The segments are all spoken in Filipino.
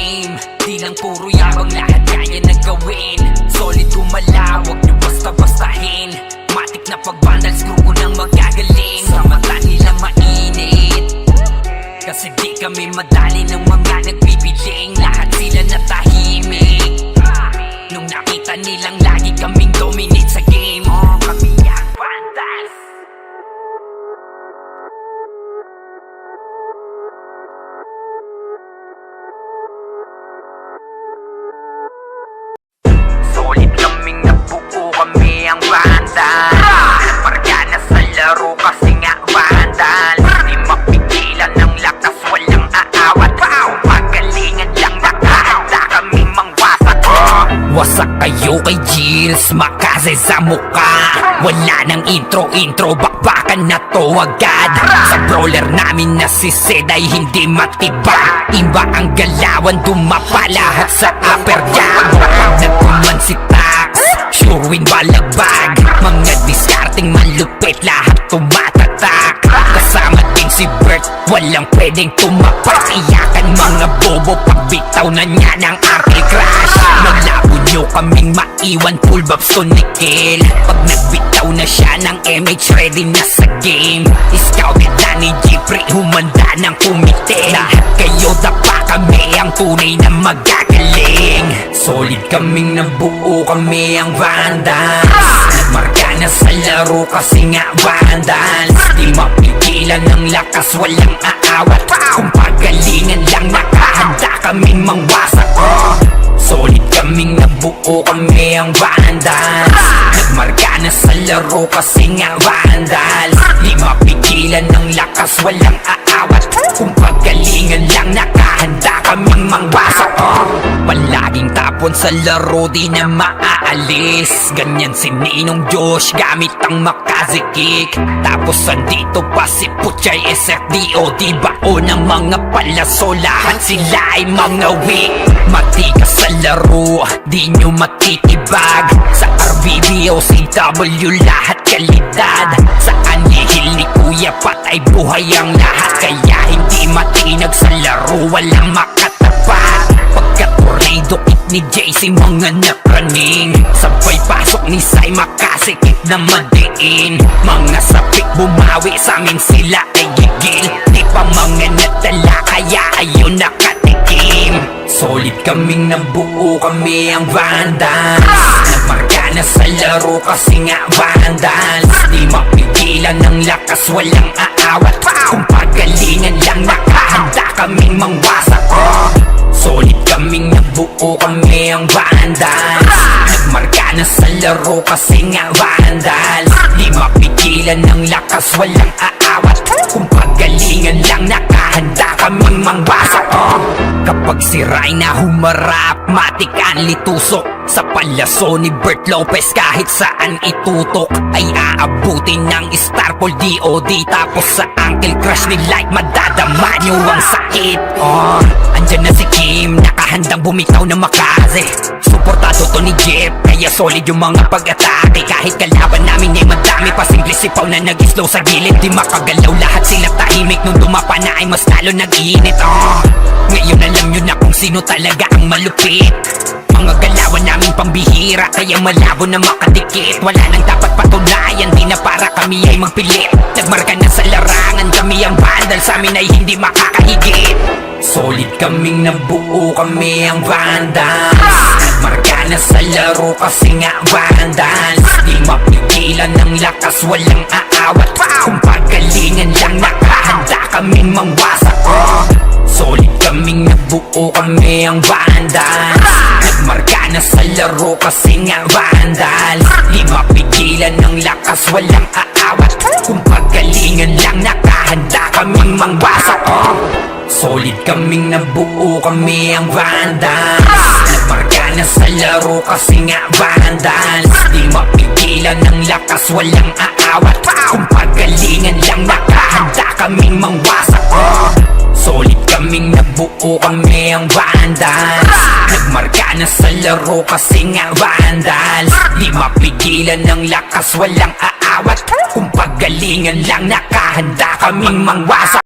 game. Di lang puro yabang, lahat kaya na gawin. Solid gumala, wag nyo basta-bastahin. Matik na pag-vandals, grupo nang magagaling. Sa mata nila mainit, kasi di kami madali ng mga nagbibiling. Lahat sila natahimik nung nakita nilang lagi kaming dominate sa game. Kami ang vandals. Solid kaming nabuo, kami ang vandals. Margana sa laro kasi nga vandals. Di mapigilan ng lakas, walang aawat. Pagalingan lang, nakahanda kaming mangwasak. Wasak kayo kay Jills, makase sa muka. Wala nang intro, bakbakan na to agad. Sa brawler namin na si Zed ay hindi matibag. Iba ang galawan, dumapa lahat sa upper jab. Pag nagkuman si Tax, sure win balagbag. Mga discarding malupit, lahat tumatatak. Kasama din si Bert, walang pwedeng tumapak. Iyakan mga bobo, pagbitaw na niya ng Uncle Crash. Malabo nyo kaming maiwan, full babs to Nickel. Pag nagbitaw na siya ng MH, ready na sa game. Scouted na ni Jeffrey, humanda ng kumite. Lahat kayo dapa, kami ang tunay na magagaling. Solid kaming nabuo, kami ang vandals. Nagmarka na sa laro kasi nga vandals. Di mapigilan ng lakas, walang aawat. Kung pagalingan lang, nakahanda kaming mangwasak. Solid kaming nabuo, kami ang vandals. Nagmarka na sa laro kasi nga vandals. Di mapigilan ng lakas, walang aawat. Kung pagalingan lang, nakahanda kaming mangwasak. Palaging tapon sa laro, di na maaalis. Ganyan si Ninong Josh, gamit ang Makaze kick. Tapos andito pa si Puchay SFDO, di bao ng mga palaso. Lahat sila ay mga weak. Matikas sa laro, di nyo matitibag. Sa RBBO, CW, lahat kalidad. Sa anihil ni Kuya patay buhay ang lahat. Kaya hindi matinag sa laro, walang makatapat. Pagka-tornado kick ni JC, mga napraning. Sabay pasok ni Sai, makasikip na madiin. Mga sapik bumawi, sa amin sila ay gigil. Di pa mga natala, kaya ayun nakatikim. Solid kaming nabuo, kami ang vandals. Nagmarka na sa laro kasi nga vandals. Di mapigilan ng lakas, walang aawat. Kung pagalingan lang, nakahanda kaming mangwasak. Solid kaming nabuo, kami ang vandals. Nagmarka na sa laro kasi nga vandals. Di mapigilan ng lakas, walang aawat. Kung pagalingan lang, nakahanda kaming mangwasak. Kapag si Rhina humarap, matik ang litusok. Sa palaso ni Bert Lopez, kahit saan itutok ay aabutin ng Starpol DOD. Tapos sa Uncle Crush ni Light, madadama nyo ang sakit. Andyan na si Kim, nakahandang bumitaw na Makaze. Suportado to ni Jeff, kaya solid yung mga pag-atake. Kahit kalaban namin ay madami, pasimple sipaw na nag-slow sa gilid. Di makagalaw, lahat sila tahimik. Nung dumapa na ay mas lalo nag-iinit. Ngayon alam nyo na kung sino talaga ang malupit. Mga galawan namin pambihira, kaya malabo na makadikit. Wala nang dapat patunayan, di na para kami ay magpilit. Nagmarka na sa larangan, kami ang vandal, sa amin ay hindi makakahigit. Solid kaming nabuo, kami ang vandals. Nagmarka na sa laro kasi nga vandals. Di mapigilan ng lakas, walang aawat. Kung pagalingan lang, nakahanda kaming mangwasak. Solid kaming nabuo, kami ang vandals. Nagmarka na sa laro kasi nga vandals. Di mapigilan ng lakas, walang aawat. Kung pagalingan lang, nakahanda kaming mangwasak. Solid kaming nabuo, kami ang vandals. Nagmarka na sa laro kasi nga vandals. Di mapigilan ng lakas, walang aawat. Kung pagalingan lang, nakahanda kaming mangwasak. Solid kaming nabuo, kami ang vandals. Nagmarka na sa laro kasi nga vandals. Di mapigilan ng lakas, walang aawat. Kung pagalingan lang, nakahanda kaming mangwasak.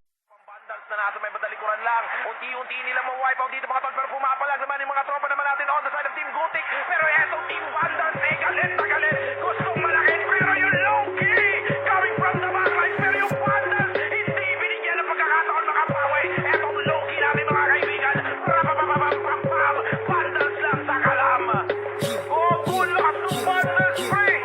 Vandals na natin, may badalikuran lang. Unti-unti nila ma-wipe out dito mga tol, pero Napapalag naman yung mga tropa naman natin on the side of Team Gutik. Pero etong Team Vandals, galit na galit. Gustong malaki, pero yung low-key coming from the backlines. Pero yung Vandals, hindi binigyan ng pagkakataon makapawi. Etong low-key natin mga kaibigan. Rapapapapapapam, Vandals lang sa kalam. Oh, good luck to Vandals Spring!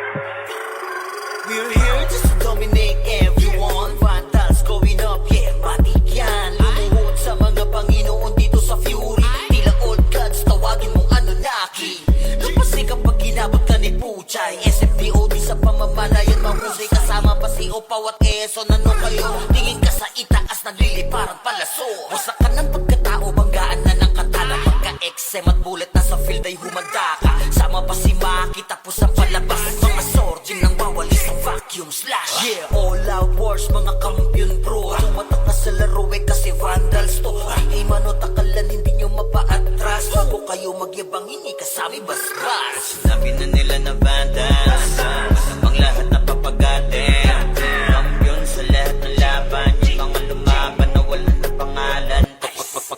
We're here just to dominate everyone. Vandals going up, yeah, matik yan. Lumuhod sa mga Panginoon dito sa Fury. Tila old gods, tawagin mong Anunnaki. Lupas kapag ginabot ka ni Puchay. SFDOD sa pamamalayan mahusay. Kasama pa si Opawat Quezon. Ano kayo? Tingin ka sa itaas, nagliliparang palaso. Wasak ka ng pagkatao, banggaan na ng katana. Pagka-XM at bullet na sa field ay humanda ka. Sama pa si Maki, tapos ang palabas. Mga swords nang wawalis sa vacuum slash. Yeah, all out wars, mga kampiyon pro. Tumatak na sa laro eh kasi Vandals to. Ay manotakalan, hindi nyo mapaatras. Bago kayo magyabang, hindi kasami basbas. Sinabi na nila na Vandals, ang lahat na papagatin. Kampiyon sa lahat ng laban, yung mga lumaban na wala na pangalan.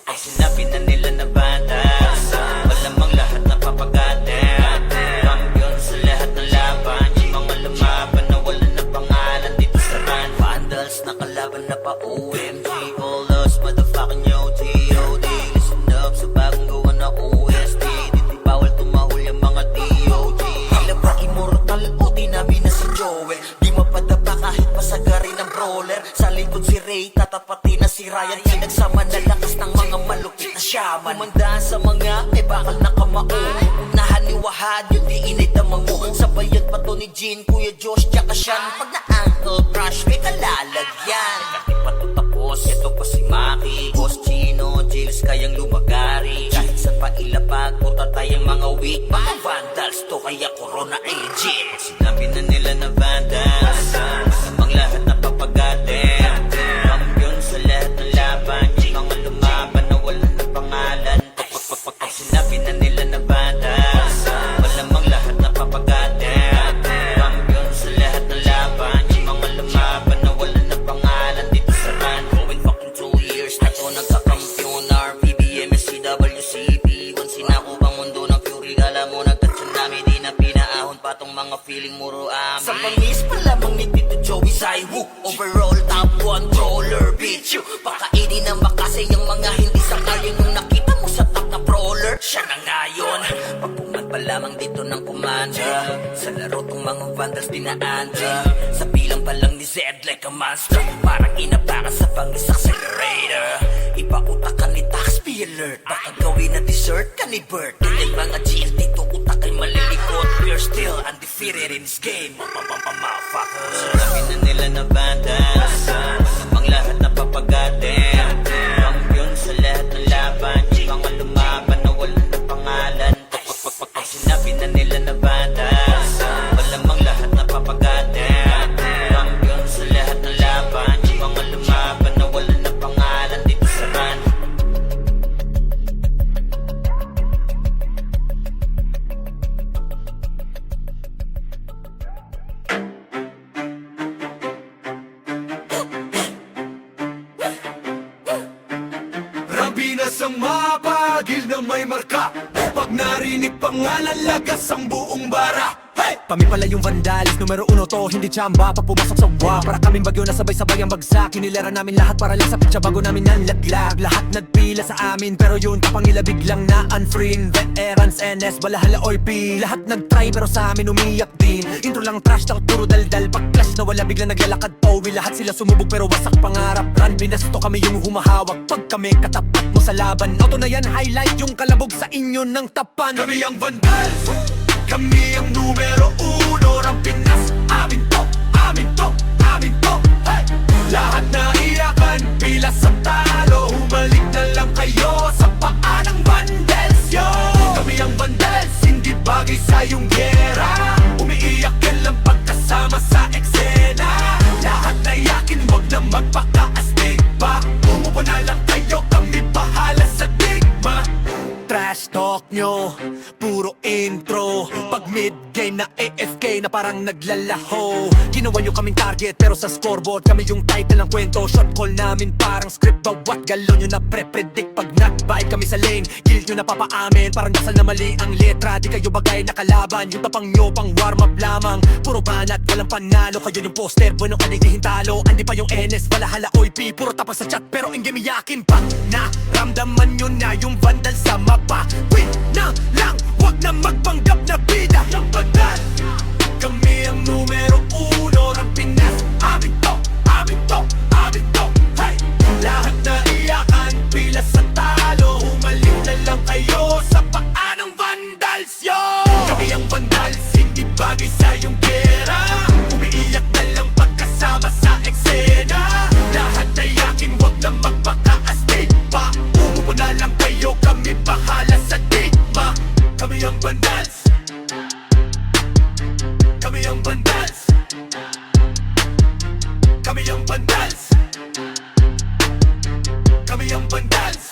Ay sinabi na nila na Vandals, malamang lahat na papagatin. Kampiyon sa lahat ng laban, yung mga lumaban na wala na pangalan dito sa run. Vandals na kalaban na pa OMG, all us motherfucking yo T.O.D. Listen up sa bagong gawa na OST. Dito bawal tumahol yung mga D.O.G. Tila ba immortal o di namin na si Joel? Di mapadapa kahit pasagari ng brawler. Sa likod si Ray, tatapatin na si Ryan. Pinagsama na lakas ng mga malupit na shaman. Kumandaan sa mga may bakal na kamao. Unahan ni Wahad, yung di inidamang mo. Sabayan pa to ni Jean, Kuya Josh, tsaka Sean. Pag na-ankle crush, may kalalagyan. Kasi pa to tapos, ito pa si Maki. Boss Chino, Jills, kayang lumagari. Kahit sa pailapag, puta tayong mga weak. Mga Vandals to, kaya Corona ay legit. Sinabi na nila na Vandals, ang lahat na papagatin. Kampiyon sa lahat ng laban, yung mga lumaban na wala na pangalan. Ay sinabi na nila na Vandals, malamang lahat na papagatin. Kampiyon sa lahat ng laban, yung mga lumaban na wala na pangalan dito sa run. Going fucking 2 years na to nagkakampiyon. RPBM, SCWCP, kung sinakupang mundo ng Fury, kala mo nagtatsunami, di na pinaahon pa tong mga feeling muro amin. Sa pangis pa lamang ni Tito Joey Saiwu, overall top 1 brawler, bitch you. Pakainin ng makasay yung mga hindi sangayon. Yung nakita mo sa top na brawler, siya na ngayon. Pagpungan pa lamang dito ng commander, sa laro tong mga Vandals dinaanda. Sa bilang pa lang ni Zed like a monster, parang inabakan sa pangis accelerator. Ipautak ka ni Tax, be alert. Baka gawin na dessert ka ni Bert. Ganyan mga GL dito, utak ay malilikot. We're still undefeated in this game, motherfuckers. Sinabi na nila na Vandals, ang lahat na papagatin. Kampiyon sa lahat ng laban, yung mga lumaban na wala na pangalan. Ay sinabi na nila na Vandals, malamang lahat na papagatin. Kampiyon sa lahat ng laban, yung mga lumaban na wala na pangalan dito sa run. Rabinas ang mapagil na may marka. Pag narinig pangalan, lagas ang buong bara. Hey! Kami pala yung Vandals, numero 1 to, hindi tsamba. Pag pumasok sa wa, para kaming bagyo na sabay-sabay ang bagsak. Kinilera namin lahat para lang sa pitsa bago namin nanlaglag. Lahat nagpila sa amin, pero yun kapangila biglang na unfriend. Veterans, NS, balahala or P. Lahat nagtry pero sa amin umiyak din. Intro lang trash talk, puro daldal. Pag clash na wala biglang naglalakad Powi. Lahat sila sumubog pero wasak pangarap. Run, binasto kami yung humahawak. Pag kami katapat mo sa laban, auto na yan, highlight yung kalabog sa inyo ng tapan. Kami ang Vandals, kami ang numero 1. Ang Pinas, amin to, amin to, amin to. Hey! Lahat na iyakan, pila sa talo. Humalik na lang kayo sa paa ng Vandals, yo. Kami ang Vandals, hindi bagay sa iyong gera. Umiiyak ka lang pagkasama sa eksena. Lahat na yakin, wag na magpakaastig pa. Umupo na lang kayo, kami bahala sa digma. Trash talk nyo, puro intro. Pag mid game na AFK na parang naglalaho. Ginawa nyo kaming target pero sa scoreboard kami yung title ng kwento. Shot call namin parang script, bawat galon nyo na pre-predict. Pag nag-bike kami sa lane, guild nyo na papaamin. Parang dasal na mali ang letra, di kayo bagay na kalaban. Yung tapang nyo pang warm up lamang, puro banat, walang panalo. Kayo yung poster, bueno kanigihin talo. Andi pa yung NS, balahala, OIP, puro tapas sa chat pero in game iyakin pa. Naramdaman nyo na yung vandal sa mapa. Win na lang, wag na magpanggap na bida. Yung bandal, kami ang numero uno ng Pinas. Amin to, amin to, amin to. Hey! Lahat na iyakan, pila sa talo. Humaling na lang kayo sa paanong vandals yo. Kami ang vandals, hindi bagay sa iyong gera. Umiiyak na lang pagkasama sa eksena. Lahat na iyakin, wag na magpaka-astig pa. Umupo na lang kayo, kami bahala sa digma. Kami ang vandals, kami ang vandals, kami ang vandals, kami ang vandals.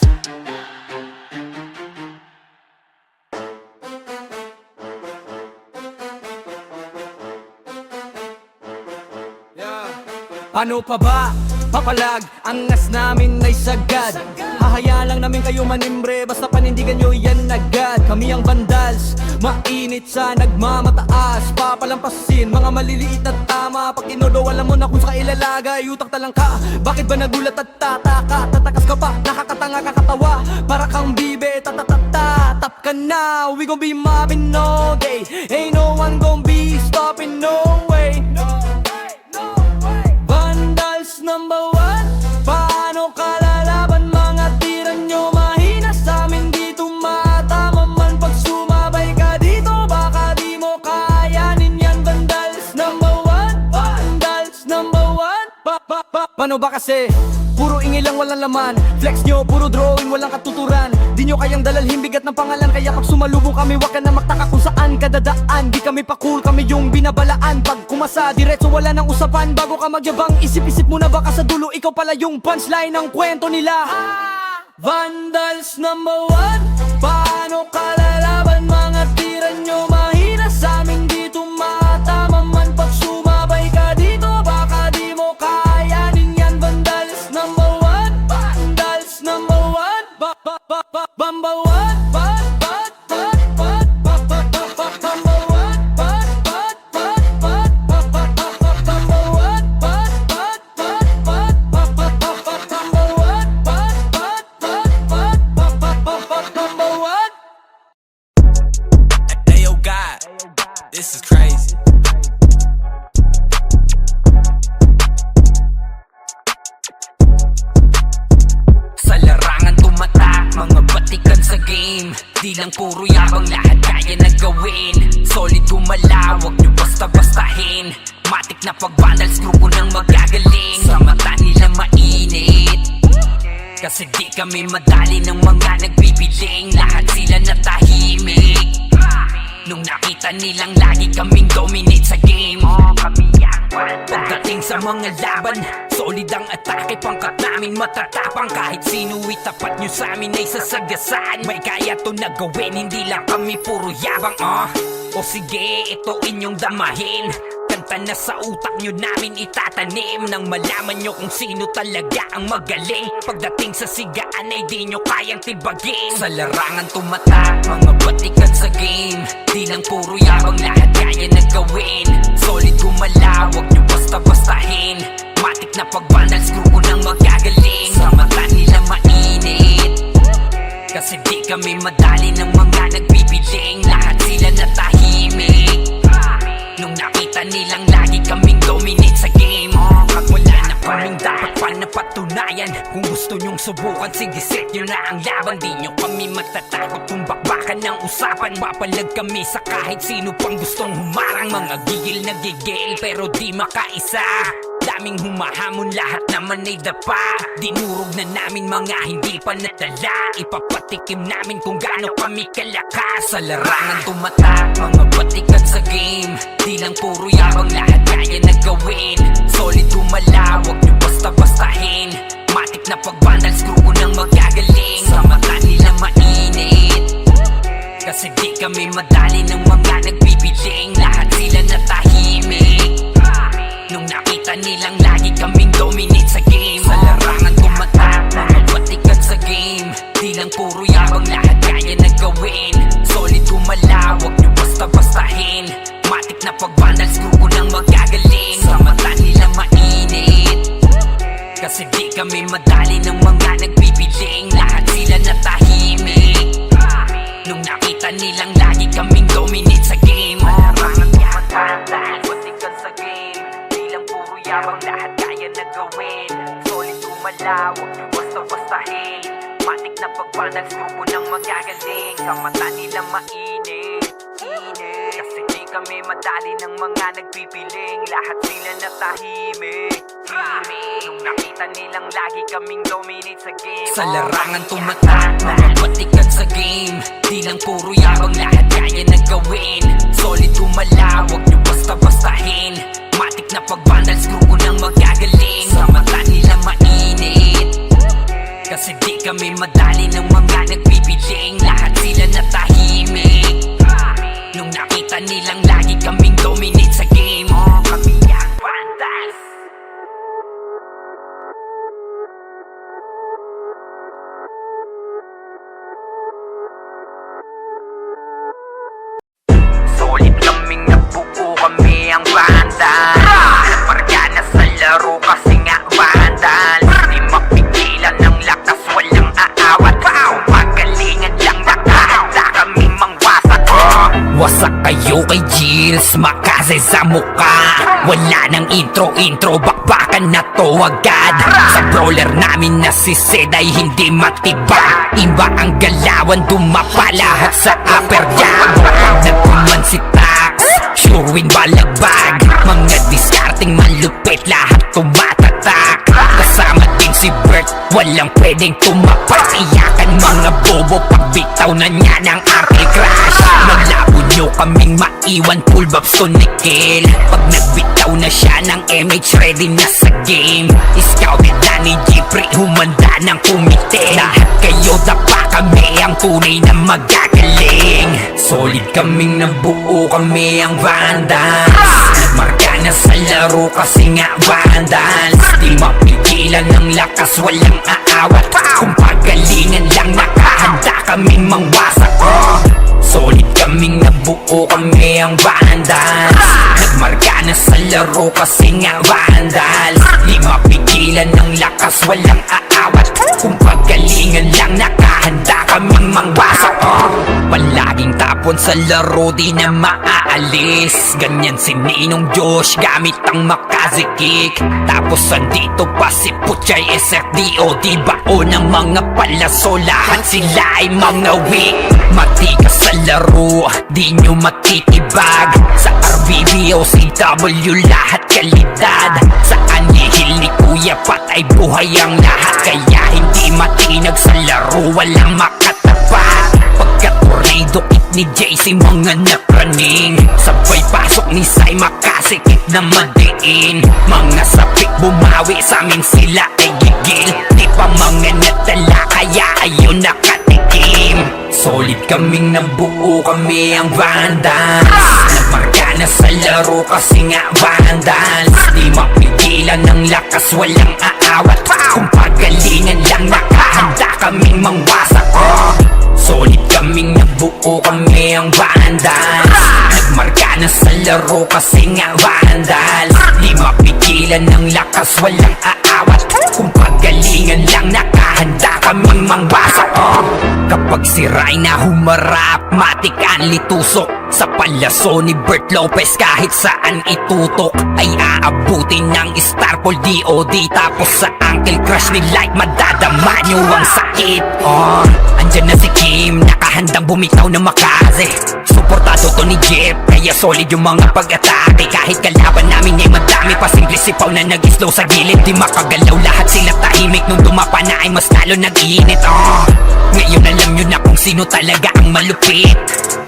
Ano pa ba? Papalag, angas namin ay sagad. Hahayaan lang namin kayo manimbre, basta panindigan nyo yan agad. Kami ang vandals, mainit sa nagmamataas. Papalampasin, mga maliliit na tama. Pag tinodo, alam mo na kung saan ilalagay. Utak talang ka, bakit ba nagulat at tataka? Tatakas ka pa, nakakatanga kakatawa. Para kang bibe, tatatata. Tap ka na, we gon' be mobbing all day. Ain't no one gon' be stopping, no way. Vandals number one, paano kalalaban? Mga tira nyo mahina sa amin, di tumatama man. Pag sumabay ka dito, baka di mo kayanin yan. Vandals number one, vandals number one. Paano ba kasi? Puro ingay lang, walang laman. Flex nyo, puro drawing, walang katuturan. Di nyo kayang dalalhin, bigat ng pangalan. Kaya pag sumalubong kami, wag ka na magtaka kung saan ka dadaan. Di kami pa cool, kami yung binabalaan. Pag kumasa, diretso wala nang usapan. Bago ka magyabang, isip-isip mo na baka sa dulo ikaw pala yung punchline ng kwento nila. Vandals number one, paano kalalaban? Mga tira nyo mahina sa amin, di tumatama man. Pag sumabay ka dito, baka di mo kayanin yan. Vandals number one, vandals number one, Bamba one, Hey yo God, this is crazy. Sa larangan tumatak, mga batikan sa game. Di lang puro yabang, lahat kaya na gawin. Solid gumalaw, wag nyo basta-bastahin. Matik na pag-vandals, grupo nang magagaling. Sa mata nila mainit, kasi di kami madali ng mga nagbibiling. Lahat sila natahimik nung nakita nilang lagi kaming dominate sa game. Pagdating sa mga laban, solid ang atake. Pangkat namin matatapang, kahit sino itapat nyo sa amin ay sasagasaan. May kaya to na gawin, hindi lang kami puro yabang. O sige, ito inyong damahin. Kanta na sa utak nyo namin itatanim, nang malaman nyo kung sino talaga ang magaling. Pagdating sa sigaan ay di nyo kayang tibagin. Sa larangan tumatak, mga batikan sa game. Di lang puro yabang, lahat kaya na gawin. Solid gumalaw, wag nyo basta-bastahin. Matik na pag-vandals, grupo nang magagaling. Sa mata nila mainit, kasi di kami madali ng mga nagbibiling. Lahat sila natahimik nung nakita nilang lagi kaming dominate sa game. Pag wala na kaming dapat pa napatunayan, kung gusto nyong subukan, sige set nyo na ang laban. Di nyo kami matatakot kung bakbakan ng usapan. Papalag kami sa kahit sino pang gustong humarang. Mga gigil na gigil pero di makaisa. Daming humahamon, lahat naman ay dapa. Dinurog na namin mga hindi pa natala. Ipapatikim namin kung gaano kami kalakas. Sa larangan tumatak, mga batikan sa game. Di lang puro yabang, lahat kaya na gawin. Solid gumalaw, wag nyo basta-bastahin. Matik na pag-vandals, grupo nang magagaling. Sa mata nila mainit, kasi di kami madali ng mga nagbibiling. nakita nilang lagi kaming dominate sa game. Sa larangan tumatak, mga batikan sa game. Di lang puro yabang, lahat kaya na gawin. Solid gumalaw, wag nyo basta-bastahin. Matik na pag-vandals, grupo ng magagaling. Sa mata nila mainit, kasi di kami madali ng mga nagbibiling. Lahat sila natahimik nung nakita nilang lagi kaming dominate sa game. Malarangan tumatanda, batikan sa game. Di lang puro yabang, lahat kaya na gawin. Solid gumalaw, wag nyo basta-bastahin. Matik na pag-vandals, grupo ng magagaling. Sa mata nila mainit, kasi di kami madali ng mga nagpipiling. Lahat sila natahimik, nung nakita nilang lagi kaming dominate sa game. Sa larangan tumatak, mga batikan sa game. Di lang puro yabang, lahat kaya na gawin. Solid gumalaw, wag nyo basta-bastahin. Matik na pag-vandals, grupo ng magagaling. Sa mata nila mainit, kasi di kami madali ng mga nagpipiling. Lahat sila natahimik nung nakita nilang lagi kaming dominate sa game. Kami ang vandals. Solid kaming nabuo, kami ang vandals. Margana sa laro kasi nga vandals. Di mapigilan ng lakas, walang aawat. Pagalingan lang nakahanda kaming mangwasak. Wasak kayo kay Gilles, makase sa mukha. Wala nang intro, bakbakan na to agad. Sa brawler namin na si Zed ay hindi matiba. Iba ang galawan, dumapa lahat sa upper jab. Pag nagkuman si Tax, sure win balagbag. Mga discarding malupit, lahat tumatatak. Kasama din si Bert, walang pwedeng tumapak. Iyakan mga bobo, pagbitaw na niya ng aking crash. Malabo nyo kaming maiwan, full babs to nickel. Pag nagbitaw na siya ng MH, ready na sa game. Scouted na ni Jeffrey, humanda ng kumite. Lahat kayo dapa, kami ang tunay na magagaling. Solid kaming nabuo, kami ang vandals. Nagmarka na sa laro kasi nga vandals. Di mapigilan ng lakas, walang aawat. Kung pagalingan lang, nakahanda kaming mangwasak. Solid kaming nabuo, kami ang vandals. Nagmarka na sa laro kasi nga vandals. Di mapigilan ng lakas, walang aawat. Kung pagalingan lang, nakahanda kaming mangwasak. Palaging tapon sa laro, di na maaalis. Ganyan si Ninong Josh, gamit ang makazikik. Tapos andito pa si Puchay SFDO. Di bao ng mga palaso, lahat sila ay mga weak. Matikas sa laro, di nyo matitibag. Sa RBB o CW, lahat kalidad. Sa anihil ni Kuya Pat ay buhay ang lahat. Kaya hindi matinag sa laro, walang makatapat. Pagka-tornado kick ni JC, mga napraning. Sabay pasok ni Sai, makasikip na madiin. Mga sapik bumawi, sa amin sila ay gigil. Di pa mga natala, kaya ayun nakatikim. Solid kaming nabuo, kami ang vandals. Nagmarka na sa laro kasi nga vandals. Di mapigilan ng lakas, walang aawat. Kung pagalingan lang, nakahanda kaming mangwasak. Solid kaming nabuo, kami ang vandals. Nagmarka na sa laro kasi nga vandals. Di mapigilan ng lakas, walang aawat. Kung pagalingan lang, nakahanda kaming mangwasak. Kapag si Rai na humarap, matik ang litusok. Sa palaso ni Bert Lopez, kahit saan itutok ay aabutin ng Starpol DOD. Tapos sa Uncle Crush ni Light, madadama nyo ang sakit. Andyan na si Kim, nakahandang bumitaw na makaze. Suportado to ni Jeff, kaya solid yung mga pag-atake. Kahit kalaban namin ay madami pa, simple sipaw na nag-slow sa gilid. Di makagalaw, lahat sila tahimik. Nung dumapa na ay mas lalo nag-iinit. Ngayon alam nyo na kung sino talaga ang malupit.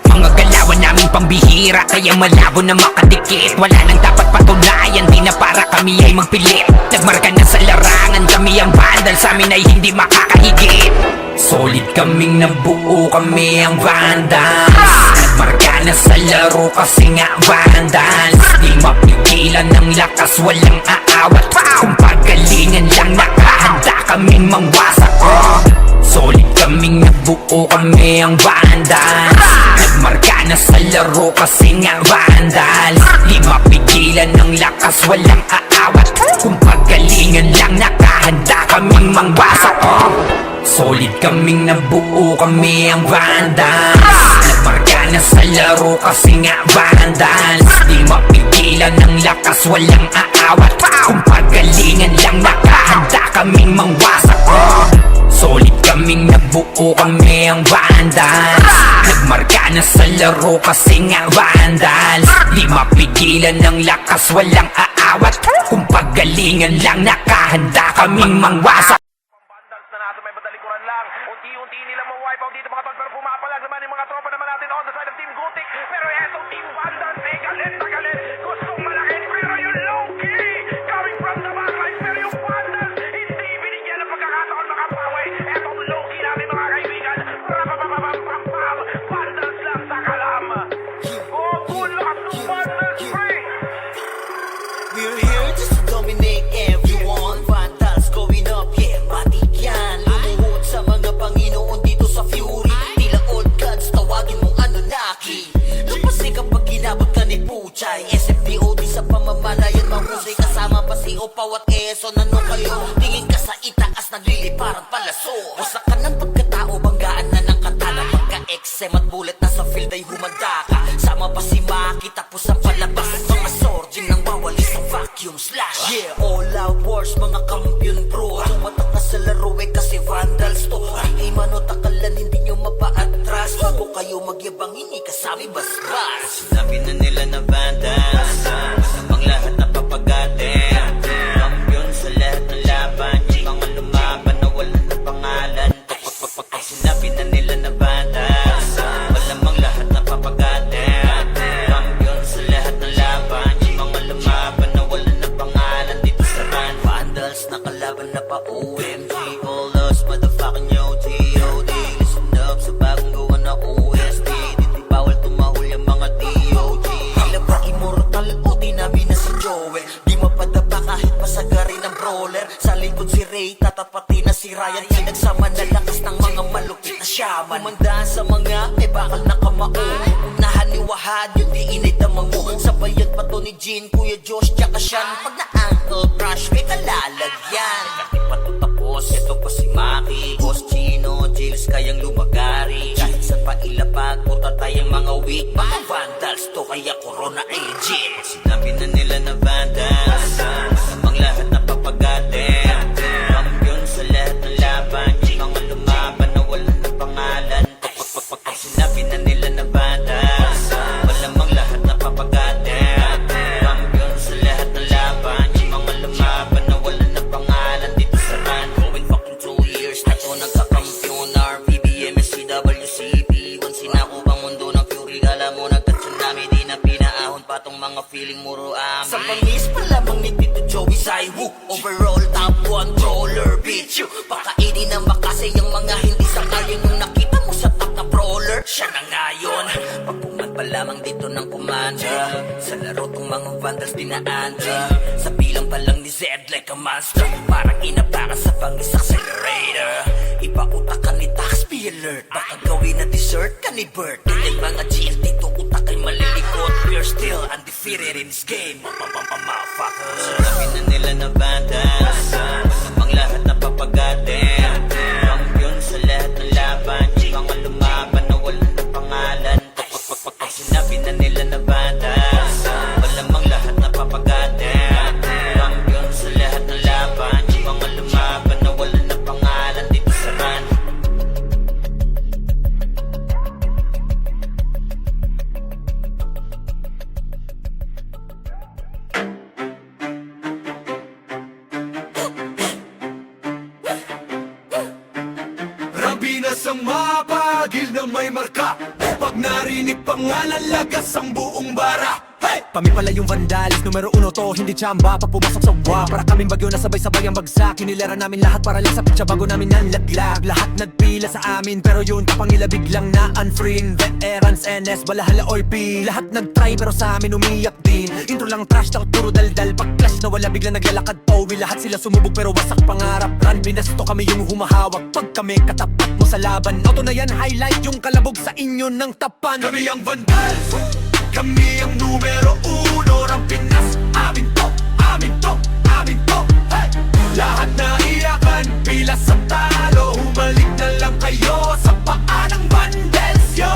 Mga galawan namin pambihira, kaya malabo na makadikit. Wala nang dapat patunayan, di na para kami ay magpilit. Nagmarka na sa larangan, kami ang vandal, sa amin ay hindi makakahigit. Solid kaming nabuo, kami ang vandals. Nagmarka na sa laro kasi nga vandals. Di mapigilan ng lakas, walang aawat. Kung pagalingan lang, nakahanda kaming mangwasak. Solid kaming nabuo, kami ang vandals. Nagmarka na sa laro kasi nga vandals. Di mapigilan ng lakas, walang aawat. Kung pagalingan lang, nakahanda kaming mangwasak. Solid kaming nabuo, kami ang vandals. Nagmarka na sa laro kasi nga vandals. Di mapigilan ng lakas, walang aawat. Kung pagalingan lang, nakahanda kaming mangwasak. Solid kaming nabuo, kami ang vandals. Nagmarka na sa laro kasi nga vandals. Di mapigilan ng lakas, walang aawat. Kung pagalingan lang, nakahanda kaming mangwasak. Vandals na natin may batalikuran lang. Unti-unti nila ma-wipe out dito mga tol. Pero pumapalag naman yung mga tropa naman natin on the side of Team Gutik. Pero eto Team Vandals eh galit na galit. Gustong malaki pero yung low-key coming from the backline. Pero yung Vandals hindi binigyan ng pagkakataon makapawi. Etong low-key natin mga kaibigan. Rapapapapapapam. Vandals lang sa kalam. Oh, good luck to Vandals free. We're here just to dominate everyone. Vandals going up, yeah, matik yan. Lumuhod sa mga Panginoon dito sa Fury. Tila old gods, tawagin mong Anunnaki. Lupasi kapag ginabot ka ni Puchay. SFDOD sa pamamalayan, mahusay kasama pa si Opaw at Quezon. Ano kayo? Tingin ka sa itaas, nagliliparang palaso. Wasak ka ng pagkatao, banggaan na ng katana. Pagka-XM at bullet na sa field ay humanda ka. Sama pa si Maki, tapos ang palabas. Mga sordin nang wawali sa vacuum slash. Yeah, all out wars, mga kampiyon bro. Tumatak ka sa laro eh kasi Vandals to. Ay mano takalan, hindi nyo mapa-atras. Bago kayo magyabang, hindi kasami basbas. Sinabi na nila na Vandals, namang lahat na papagatin. Kampiyon sa lahat ng laban, yung mga lumaban na wala na pangalan. Pag sinabi na nila na Vandals, malamang lahat na papagatin. Kampiyon sa lahat ng laban, yung mga lumaban na wala na pangalan dito sa run. Vandals na kalaban na pa OMG, all us motherfucking yo T.O.D. Listen up sa bagong gawa na OST. Dito bawal tumahol yung mga D.O.G. Tila ba immortal o di namin na si Joel? Di mapadapa kahit pasagarin ng brawler. Sa likod si Ray, tatapati na si Ryan. Nagsama na lakas ng mga malupit na shaman. Umandaan sa mga may bakal na kamao. Unahan ni Wahad, yun di inay damang mo. Sabayan pa to ni Jean, Kuya Josh, tsaka Sean. Pag na-ankle crush, may kalalagyan. Kahit pa to tapos, ito pa si Maki, Boss Chino, Jills kayang lumagari. Kahit saan pa ilapag, puta tayong mga weak. Mga Vandals to, kaya Corona ay legit. Sinabi na nila na Vandals, namang lahat na papagatin. Kampiyon sa lahat ng laban, yung mga lumaban na wala na pangalan. Pag sinabi na nila na Vandals, malamang lahat na papagatin. Kampiyon sa lahat ng laban, yung mga lumaban na wala na pangalan dito sa run. Going fucking 2 years na to nagkakampiyon. RPBM, SCWCP, once sinako bang mundo ng Fury. Kala mo nagka-tsunami, di na pinaahon pa tong mga feeling muro amin. Sa pangis pa lamang ni Tito Joey Saiwu, overall top 1 brawler, bitch you. Pakainin ng makasay yung mga hindi sangayon. Yung nakita mo sa top na brawler, siya na ngayon. Pagpungan pa lamang dito ng commander, sa laro tong mga Vandals dinaanda. Sa bilang pa lang ni Zed like a monster, parang inabaka sa pangis accelerator. Ipautak ka ni Tax, be alert. Baka gawin na dessert ka ni Bert. Yung mga GL dito utak ay malilikot. We're still undefeated in this game. Motherfuckers. Sinabi na nila na Vandals, namang lahat na papagatin. Kampiyon sa lahat ng laban, yung mga lumaban na wala na pangalan. Pag sinabi na nila na Vandals, malamang lahat na papagatin. Kampiyon sa lahat ng laban, yung mga lumaban na wala na pangalan dito sa run. Rambinas ang mapagil na may marka. Pag narinig pangalan, lagas ang buong bara. Hey! Kami pala yung Vandals, numero 1 to, hindi tsamba. Pag pumasok sa wa, para kaming bagyo na sabay-sabay ang bagsak. Kinilera namin lahat para lang sa pitsa bago namin nanlaglag. Lahat nagpila sa amin, pero yun kapangila biglang na unfriend. Veterans, NS, balahala or P. Lahat nagtry pero sa amin umiyak din. Intro lang trash talk, puro daldal. Pag clash na wala biglang naglalakad Owi, lahat sila sumubok pero wasak pangarap. Run, binasto kami yung humahawak. Pag kami katapat mo sa laban, auto na yan, highlight yung kalabog sa inyo ng tapan. Kami ang Vandals, kami ang numero 1. Ang Pinas, amin to, amin to, amin to. Hey! Lahat na iyakan, pila sa talo. Humalik na lang kayo sa paa ng Vandals, yo.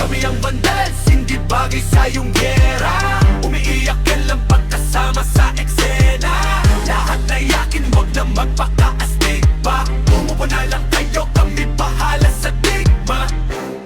Kami ang Vandals, hindi bagay sa iyong gera. Umiiyak ka lang pagkasama sa eksena. Lahat na iyakin, wag na magpaka-astig pa. Umupo na lang kayo, kami bahala sa digma.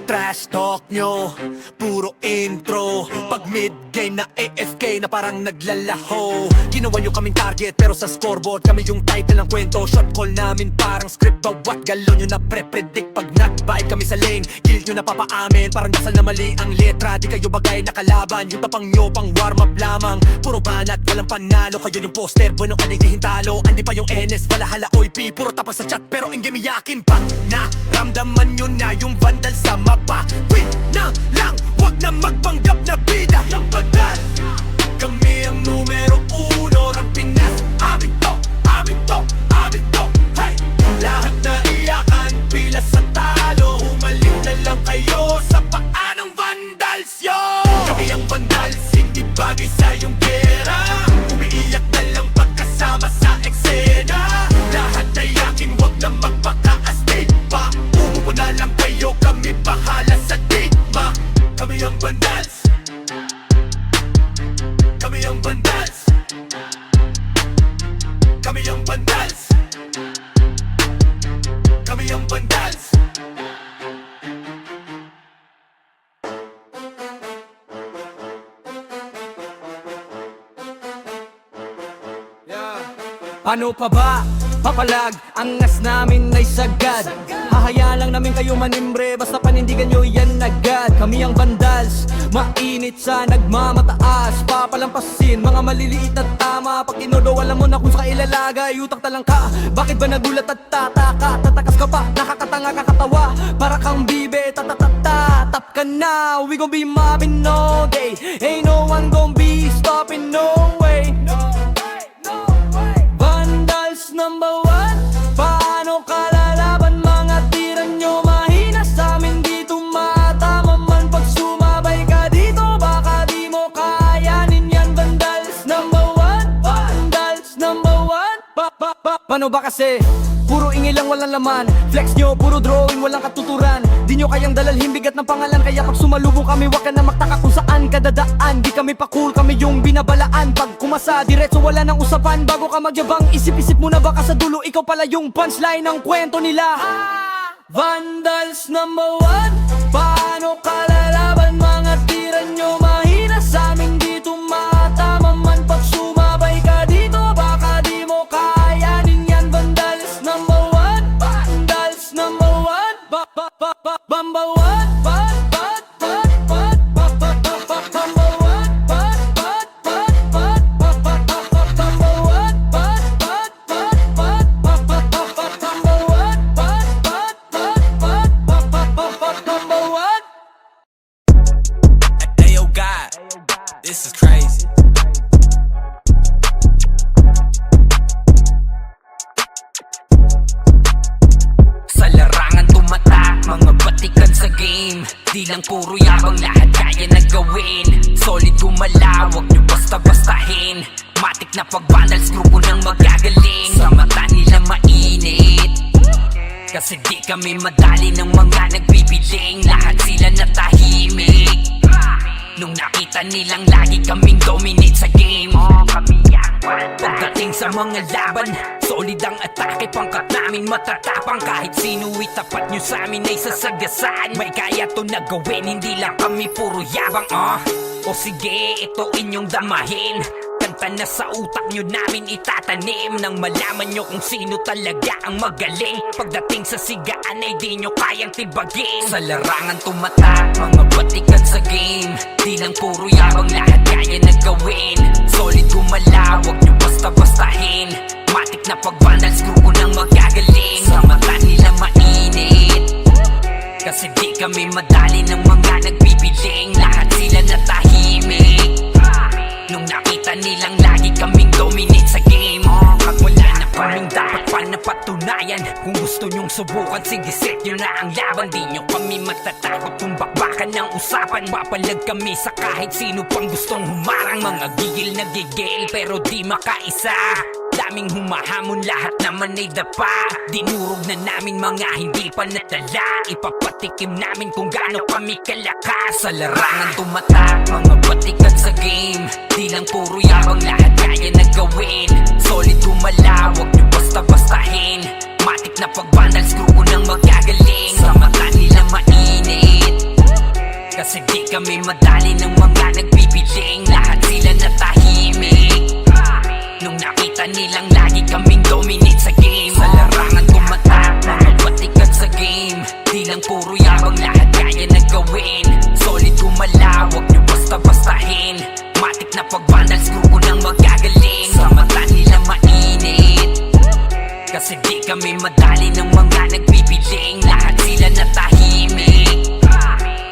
Trash talk nyo, puro intro. Pag mid-game na AFK na parang naglalaho. Ginawa nyo kaming target pero sa scoreboard kami yung title ng kwento. Shot call namin parang script, bawat galon nyo na pre-predict. Pag not-vibe kami sa lane, guild nyo na papaamin. Parang dasal na mali ang letra, di kayo bagay na kalaban. Yung tapang nyo pang warm-up lamang, puro banat, walang panalo. Kayo yung poster, bueno ka hintalo. Andi pa yung NS, balahala oy P. Puro tapos sa chat pero in game iyakin pa. Naramdaman nyo na yung Vandal sa mapa. Wait na lang, wag na magpanggap na bida. Ang Vandals, kami ang numero 1. Ang Pinas, amin to, amin to, amin to. Hey! Lahat na iyakan, pila sa talo. Humalik na lang kayo sa paa ng Vandals, yo. Kami ang Vandals, hindi bagay sa iyong gera. Umiiyak na lang pagkasama sa eksena. Lahat na iyakin, wag na magpaka-astig pa. Umupo na lang kayo, kami bahala sa digma. Kami ang Vandals, kami ang Vandals, kami ang Vandals, kami ang Vandals. Ano pa ba? Papalag, angas namin ay sagad. Hahayaan lang namin kayo manimbre, basta panindigan nyo yan agad. Kami ang Vandals, mainit sa nagmamataas. Papalampasin, mga maliliit at tama. Pag tinodo, alam mo na kung sa ilalagay. Utak talang ka, bakit ba nagulat at tataka? Tatakas ka pa, nakakatanga kakatawa. Para kang bibe, tatatata. Tap ka na, we gon' be mobbing all day. Ain't no one gon' be stopping, no way. Vandals number 1. Paano kalalaban mga tira nyo? Mahina sa amin dito, matama man pag sumabay ka dito. Baka di mo kayanin yan. Vandals number 1. Vandals number 1. Paano ba kasi? Puro ingay lang walang laman. Flex nyo, puro drawing, walang katuturan. Di nyo kayang dalalhin bigat ng pangalan. Kaya pag sumalubong kami, wag ka na magtaka kung saan ka dadaan. Di kami pa cool, kami yung binabalaan. Pag kumasa, diretso wala nang usapan. Bago ka magyabang, isip-isip muna baka sa dulo ikaw pala yung punchline ng kwento nila. Vandals number 1. Paano kalalaban mga tira nyo? Mahina sa amin dito, matama man pag sumabay ka dito. Baka di mo kayanin yan. Vandals number 1. Vandals number 1. Bamba 1. Ayo God, this is crazy. Sa larangan tumatak, mga batikan sa game. Di lang puro yabang, lahat kaya na gawin. Solid gumalaw, wag nyo basta-bastahin. Matik na pag Vandals, grupo nang magagaling. Sa mata nila mainit, kasi di kami madali ng mga nagbibiling. Lahat sila natahimik nung nakita nilang lagi kaming dominate sa game. Pagdating sa mga laban, solid ang atake. Pangkat namin matatapang, kahit sino itapat nyo sa amin ay sasagasaan. May kaya to na gawin, hindi lang kami puro yabang. O sige, ito inyong damahin. kalimutan na sa utak nyo namin itatanim nang malaman nyo kung sino talaga ang magaling. Pagdating sa sigaan ay di nyo kayang tibagin. Sa larangan tumatak, mga batikan sa game. Di lang puro yabang, lahat kaya na gawin. Solid gumalaw, wag nyo basta-bastahin. Matik na pag-vandals, grupo ng magagaling. Sa mata nila mainit, kasi di kami madali ng mga nagbibiling. Lahat sila natahimik nung nakita nilang lagi kaming dominate sa game. At wala na kaming dapat pa napatunayan. Kung gusto nyong subukan, sige set nyo na ang laban. Di nyo kami matatakot kung bakbakan ng usapan. Papalag kami sa kahit sino pang gustong humarang. Mga gigil na gigil pero di makaisa. Daming humahamon, lahat naman ay dapa. Dinurog na namin mga hindi pa nadala. Ipapatikim namin kung gaano kami kalakas. Sa larangan tumatak, mga batikan sa game. Di lang puro yabang, lahat kaya na gawin. Solid gumalaw, wag nyo basta-bastahin. Matik na pag-vandals, grupo ng magagaling. Sa mata nila mainit, kasi di kami madali ng mga nagbibiling. Lahat sila natahimik nung nakita nilang lagi kaming dominate sa game. Sa larangan tumatak, mga batikan sa game. Di lang puro yabang, lahat kaya na gawin. Solid gumalaw, wag nyo basta-bastahin. Matik na pag-vandals, grupo ng magagaling. Sa mata nila mainit, kasi di kami madali ng mga nagbibiling. Lahat sila natahimik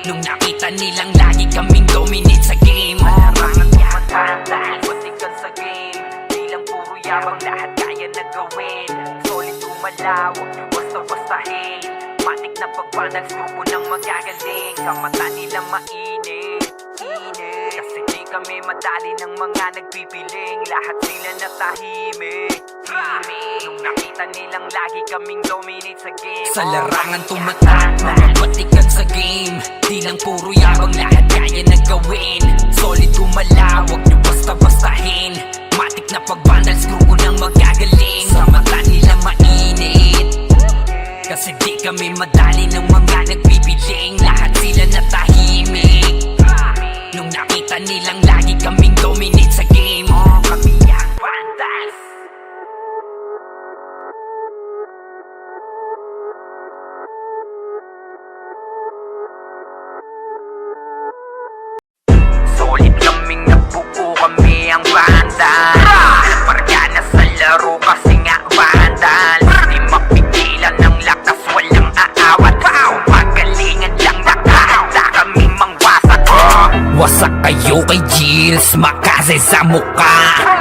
nung nakita nilang lagi kaming dominate sa game. Larangan tumatak, batikan sa game. Di lang puro yabang, lahat kaya na gawin. Solid gumalaw, wag nyo basta-bastahin. Matik na pag-vandals, grupo ng magagaling. Sa mata nila mainit, kasi di kami madali ng mga nagbibiling. Lahat sila natahimik nung nakita nilang lagi kaming dominate sa game. Sa larangan tumatak, mga batikan sa game. Di lang puro yabang, lahat kaya na gawin. Solid gumalaw, wag nyo basta-bastahin. Matik na pag-vandals, grupo ng magagaling. Sa mata nila mainit, kasi di kami madali ng mga nagbibiling. Lahat sila natahimik nung nakita nilang lagi kaming dominate sa game. Kami ang vandals. Solid kaming nabuo, kami ang vandals. Pargana sa laro kasi nga vandals. Di mapigilan ng lakas, walang aawat. Pagalingan lang, nakahanda kaming mangwasak. Wasak kayo kay Gilles, makase sa muka.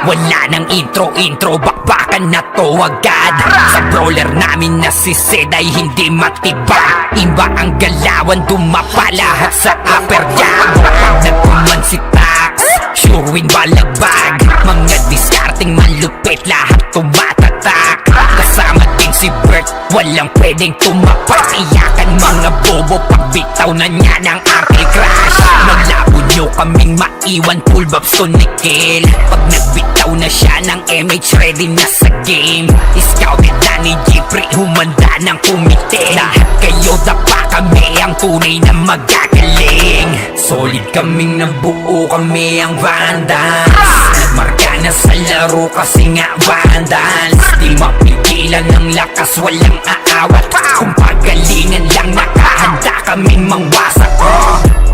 Wala nang intro, bakbakan na to agad. Sa brawler namin na si Zed ay hindi matibag. Iba ang galawan, dumapa lahat sa upper jab. Pag nagkuman si Tax, sure win balagbag. Mga discarding malupit, lahat tumatatak. Kasama din si Bert, walang pwedeng tumapak. Iyakan mga bobo, pagbitaw na niya ng anti-crash. Malabo nyo kaming maiwan, full babs to nickel. Pag nagbitaw na siya ng MH, ready na sa game. Scouted na ni Jeffrey, humanda ng kumite. Lahat kayo dapa, kami ang tunay na magagaling. Solid kaming nabuo, kami ang vandals. Nagmarka na sa laro kasi nga vandals. Di mapigilan ng lakas, walang aawat. Kung pagalingan lang, nakahanda kaming mangwasak.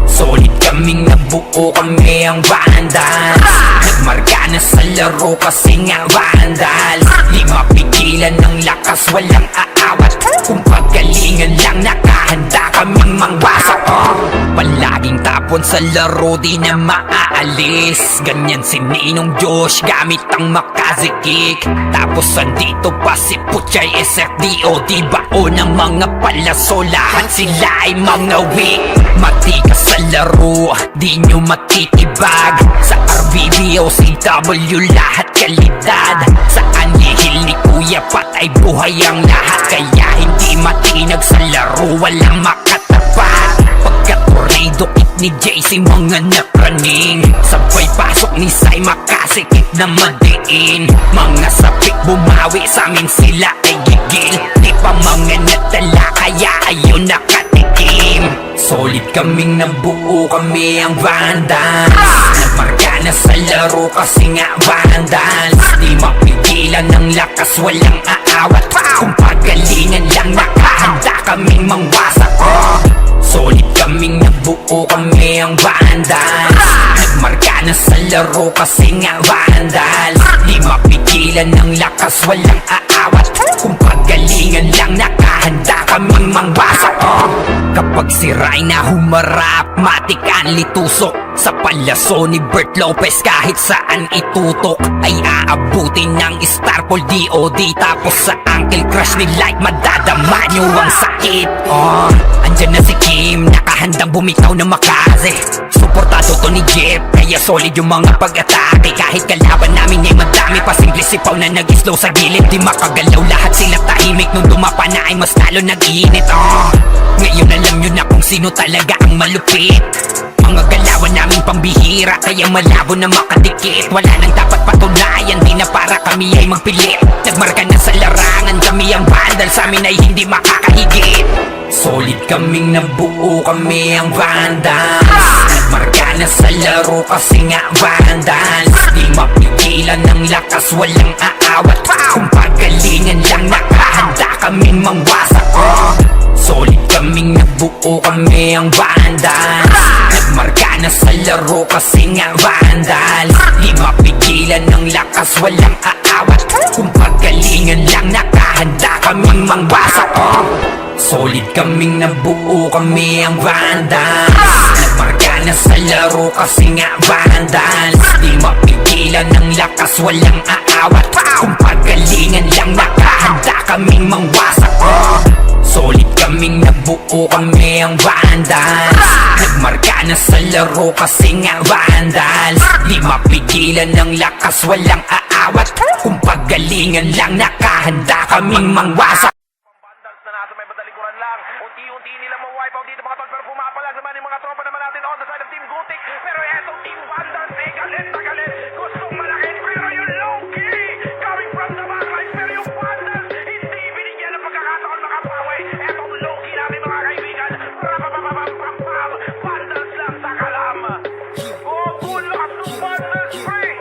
Solid kaming nabuo, kami ang vandals. Nagmarka na sa laro kasi nga vandals. Di mapigilan ng lakas, walang aawat. Kung pagalingan lang, nakahanda kaming mangwasak. Palaging tapon sa laro, di na maaalis. Ganyan si Ninong Josh, gamit ang Makaze kick. Tapos andito pa si Puchay SFDO. Di bao ng mga palaso, lahat sila ay mga weak. Matikas sa laro, di nyo matitibag. Sa RBBO, CW, lahat kalidad. Sa anihil ni Kuya patay buhay ang lahat. Kaya hindi matinag sa laro, walang makatapat. Pagka-tornado kick ni JC, mga napraning. Sabay pasok ni Sai, makasikip na madiin. Mga sapik bumawi, sa amin sila ay gigil. Di pa mga natala, kaya ayun nakatikim. Solid kaming nabuo, kami ang Vandals. Nagmarka na sa laro kasi nga Vandals. Di mapigilan ng lakas, walang aawat. Kung pagalingan lang, nakahanda kaming mangwasak. Solid kaming nabuo, kami ang Vandals. Nagmarka na sa laro kasi nga Vandals. Di mapigilan ng lakas, walang aawat. Kung pagalingan lang, nakahanda kaming mangwasak. Kapag siray na humarap, matikan litusok. Sa palaso ni Bert Lopez, kahit saan itutok ay aabutin ng Starpol DOD. Tapos sa Uncle Crush ni Light, madadama nyo ang sakit. Andyan na si Kim, nakahandang bumitaw na makaze. Suportado to ni Jeff, kaya solid yung mga pag-atake. Kahit kalaban namin ay madami pa, simple sipaw na nag-slow sa gilid. Di makagalaw, lahat sila tahimik. Nung dumapa na ay mas lalo nag-iinit. Ngayon alam nyo na kung sino talaga ang malupit. Mga galawan namin pambihira, kaya malabo na makadikit. Wala nang dapat patunayan, di na para kami ay magpilit. Nagmarka na sa larangan, kami ang Vandal, sa amin ay hindi makakahigit. Solid kaming nabuo, kami ang Vandals. Nagmarka na sa laro kasi nga Vandals. Di mapigilan ng lakas, walang aawat. Kung pagalingan lang, nakahanda kaming mangwasak. Solid kaming nabuo, kami ang Vandals. Nagmarka na sa laro kasi nga Vandals. Di mapigilan ng lakas, walang aawat. Kung pagalingan lang, nakahanda kaming mangwasak. Solid kaming nabuo, kami ang Vandals. Nagmarka na sa laro kasi nga Vandals. Di mapigilan ng lakas, walang aawat. Kung pagalingan lang, nakahanda kaming mangwasak. Solid kaming nabuo, kami ang Vandals. Nagmarka na sa laro kasi nga Vandals. Di mapigilan ng lakas, walang aawat. Kung pagalingan lang, nakahanda kaming mangwasak. Vandals na nasa may badalikuran lang. Unti-unti nila ma-wipe out dito mga tol. Pero pumapalag naman yung mga tropa naman natin on the side of Team Gutik. Pero etong Team Vandals ay galit na galit. Gustong malakit pero yung low-key coming from the backlines. Pero yung Vandals hindi binigyan ng pagkakataon makapawi. Etong low-key natin mga kaibigan. Rapapapapapapam. Vandals lang sa kalam. Oh, good luck to Vandals Spring.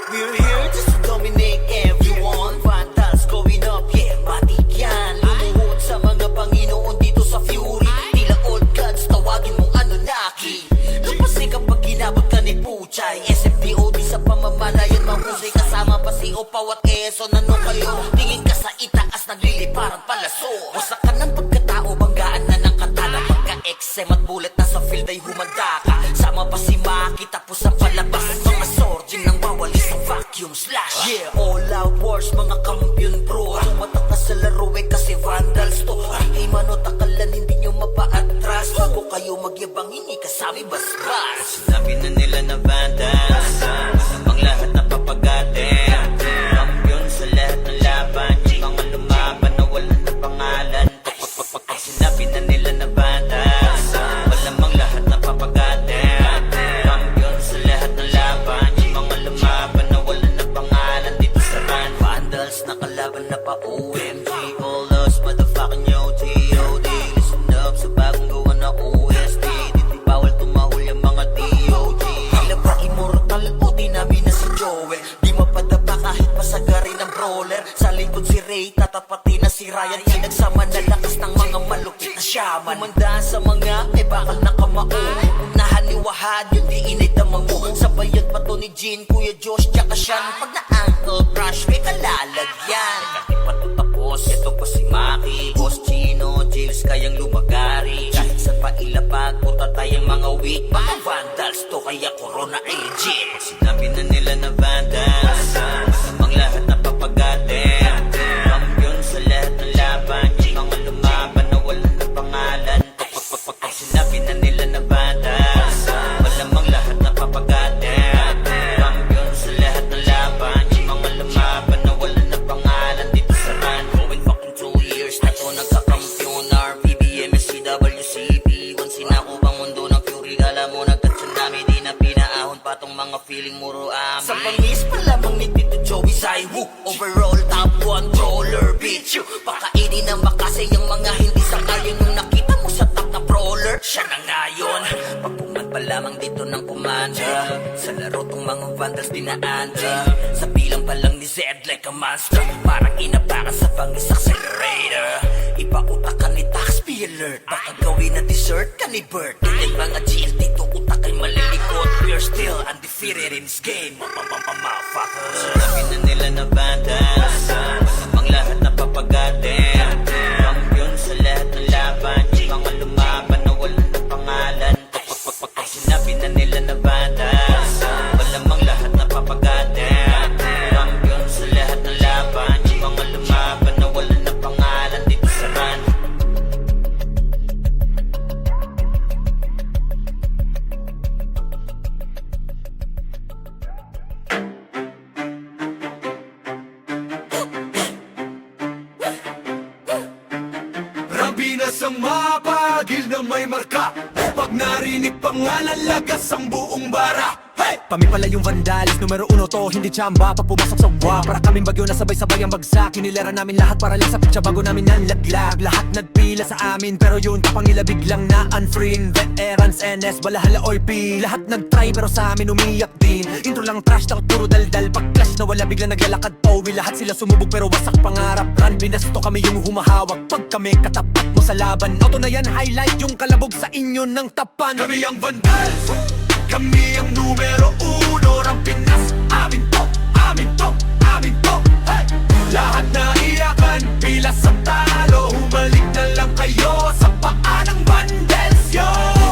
We're here just to dominate everyone. Vandals going up, yeah, matik yan. Lumuhod sa mga Panginoon dito sa Fury. Tila old gods, tawagin mong Anunnaki. Lupasi kapag ginabot ka ni Puchay. SFDOD sa pamamalayan, mahusay kasama pa si Opaw at Quezon. Ano kayo? Tingin ka sa itaas, nagliliparang palaso. Wasak ka ng pagkatao, banggaan na ng katana. Pagka-XM at bullet na sa field ay humanda ka. Sama pa si Maki, tapos ang palabas. Mga surgeon nang bawalis sa vacuum slash. Yeah, all out wars, mga kampiyon bro. Tumatak na sa laro eh kasi Vandals to. Ay manot akalan, hindi nyo mapa-atras. Bago kayo magyabang, hindi kasami basbas. Sinabi na nila na Vandals, namang lahat na papagatin. Kampiyon sa lahat ng laban, yung mga lumaban na wala na pangalan. Ay sinabi na nila na Vandals, malamang lahat na papagatin. Kampiyon sa lahat ng laban, yung mga lumaban na wala na pangalan. Dito sa run, Vandals nakalaban na pa OMG. All us motherfucking yo G.O.D. Listen up sa bagong gawa na OST. Dito bawal tumahol yung mga DOG. Tila ba immortal o di namin na si Joel? Di mapadapa kahit pasagari ng brawler. Sa likod si Ray, tatapati na si Ryan. Pinagsama na lakas ng mga malupit na shaman. Kumandaan sa mga may bakal na kamao. Unahan ni Wahad, yun di inidamang mo. Sabayan pa to ni Jean, Kuya Josh, tsaka Sean. Pag na-ankle crush, may kalalagyan. Kahit pa to tapos, ito pa si Maki, Boss Chino, Jails kayang lumagari. Kahit saan pa ilapag, puta tayong mga weak. Mga Vandals to, kaya Corona ay legit. Sinabi na nila na Vandals, namang lahat na papagatin. Kampiyon sa lahat ng laban, yung mga lumaban na wala na pangalan. Ay sinabi na nila na Vandals, malamang lahat na papagatin. Kampiyon sa lahat ng laban, yung mga lumaban na wala na pangalan. Dito sa run, going fucking 2 years na to nagkakampiyon. RPBM, SCWCP, once sinako bang mundo ng Fury. Alam mo nagka-tsunami, di na pinaahon pa tong mga feeling muro amin. Sa bangis pa lamang ni Tito Joey Zaiwu, overall top 1 brawler, bitch you. Pakainin na makasay ang mga hindi sangayon nung nakita mo sa top na pro. Siya na ngayon, pagpungan pa lamang dito ng kumanda. Sa laro tong mga vandals dinaanda. Sa bilang pa lang ni Zed like a monster. Parang inabangan sa pangis accelerator. Ipautak ka ni Tax, be alert. Baka gawin na dessert ka ni Bert. Tingin mga GL dito, utak ay malilikot. We're still undefeated in this game. Motherfuckers. Sabi na nila na bandas, masamang lahat na papagatin. Kampiyon sa lahat ng laban. Mga lumaban na wala na pangalan. Pag sinabi na nila na bandas, malamang lahat na papagatin. Kampiyon sa lahat ng laban. Mga lumaban na wala na pangalan dito sa run. Rabinas ang mapagil na may marka. Pag narinig pangalan, lagas ang buong bara. Hey! Kami pala yung vandalis, numero uno to, hindi tsamba. Pag pumasok sa wa, para kaming bagyo na sabay-sabay ang bagsak. Kinilera namin lahat para lang sa pitsa bago namin nanlaglag. Lahat nagpila sa amin, pero yun kapangila biglang na unfree. Veterans, NS, balahala or P. Lahat nagtry pero sa amin umiyak din. Intro lang trash talk, puro daldal. Pag clash na wala biglang naglalakad pauwi. Lahat sila sumubog pero wasak pangarap. Run, binasto kami yung humahawak. Pag kami katapat mo sa laban, auto na yan, highlight yung kalabog sa inyo ng tapan. Kami ang vandals, kami ang numero uno ng Pinas. Amin to, amin to, amin to. Hey! Lahat na iyakan, pila sa talo. Humalik na lang kayo sa paa ng vandals, yo.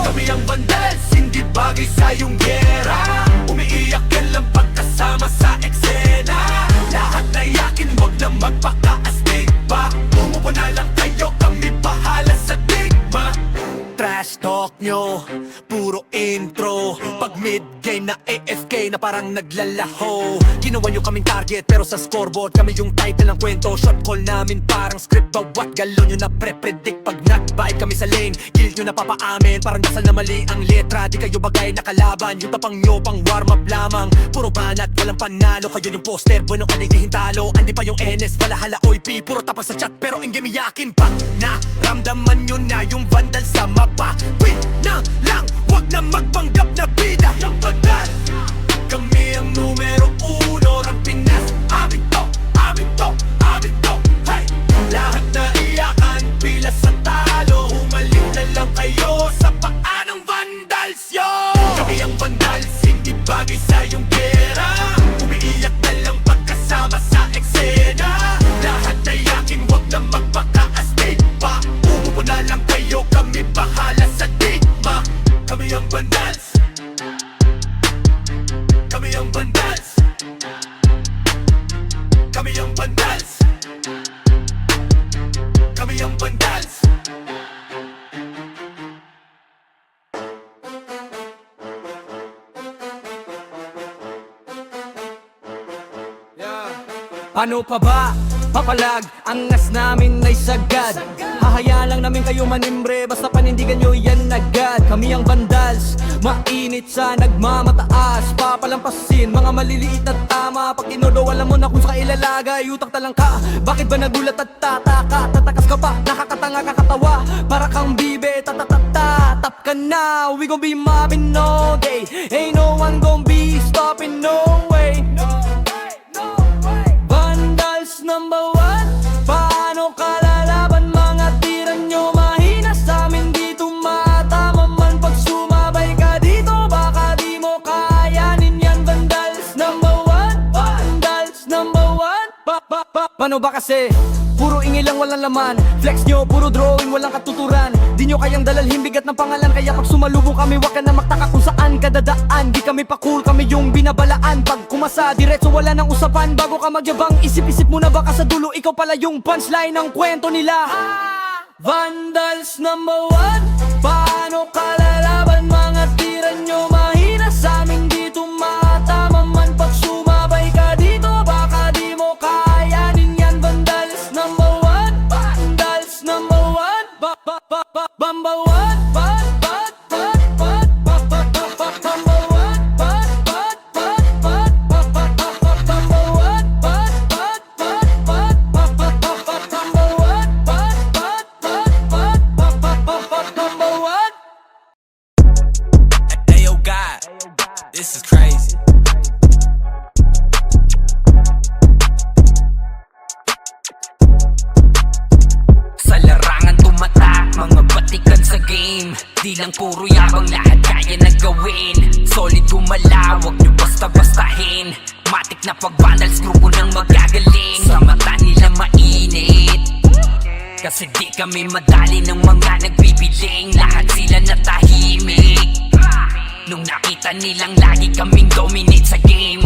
Kami ang vandals, hindi bagay sa iyong gera. Umiiyak ka lang pagkasama sa eksena. Lahat na yakin, wag na magpaka-astig pa. Umupo na lang kayo, kami bahala sa digma. Trash talk nyo, puro intro. Pag mid-game na AFK na parang naglalaho. Ginawa nyo kaming target pero sa scoreboard kami yung title ng kwento. Shot call namin parang script, bawat galon nyo na pre-predict. Pag nag-bite kami sa lane, kill nyo na papaamin. Parang dasal na mali ang letra, di kayo bagay na kalaban. Yung tapang nyo pang warm up lamang. Puro banat, walang panalo. Kayo yung poster, bueno ka nagdihin talo. Andi pa yung NS, balahala OIP. Puro tapas sa chat pero in game yakin pa. Naramdaman nyo na yung vandal sa mapa. Win na lang, wag na magpanggap na bida. Yung vandal, kami ang numero uno ng Pinas. Amin to, amin to, amin to. Hey! Lahat na iyakan, pila sa talo. Humalik na lang kayo sa paa ng vandals, yo. Kami ang vandals, hindi bagay sa iyong gera. Umiiyak na lang pagkasama sa eksena. Lahat na yakin, wag na magpaka-astig pa. Umupo na lang kayo, kami bahala sa digma. Kami ang vandals, kami ang vandals, kami ang vandals, kami ang vandals. Ano pa ba? Papalag, ang ngas namin ay sagad. Hahayaan lang namin kayo manimbre, basta panindigan nyo yan agad. Kami ang vandals, mainit sa nagmamataas. Papalampasin, mga maliliit na tama. Pag tinodo, alam mo na kung sa ilalagay. Utang talang ka, bakit ba nagulat at tataka? Tatakas ka pa, nakakatanga kakatawa. Para kang bibe, tatatata. Tap ka na, we gon' be mobbing all day. Ain't no one gon' be stopping, no way. Vandals number one, paano kalalaban? Mga tira nyo mahina sa amin, di tumatama man. Pag sumabay ka dito, baka di mo kayanin yan. Vandals number one, vandals number one. Paano ba kasi? Puro ingay lang walang laman. Flex nyo, puro drawing, walang katuturan. Di nyo kayang dalalhin bigat ng pangalan. Kaya pag sumalubong kami, wag ka na magtaka kung saan ka dadaan. Di kami pa cool, kami yung binabalaan. Pag kumasa, diretso wala nang usapan. Bago ka magyabang, isip-isip mo na baka sa dulo ikaw pala yung punchline ng kwento nila. Vandals number one, paano kalalaban? Mga tira nyo mahina sa amin, di tumatama man. Pag sumabay ka dito, baka di mo kayanin yan. Vandals number one, vandals number one, number one, This is crazy. Sa larangan tumatak, mga batikan sa game. Di lang puro yabang, lahat kaya na gawin. Solid gumalaw, wag nyo basta-bastahin. Matik na pag-vandals, grupo ng magagaling. Sa mata nila mainit, kasi di kami madali ng mga nagbibiling. Lahat sila natahimik nung nakita nilang lagi kaming dominate sa game.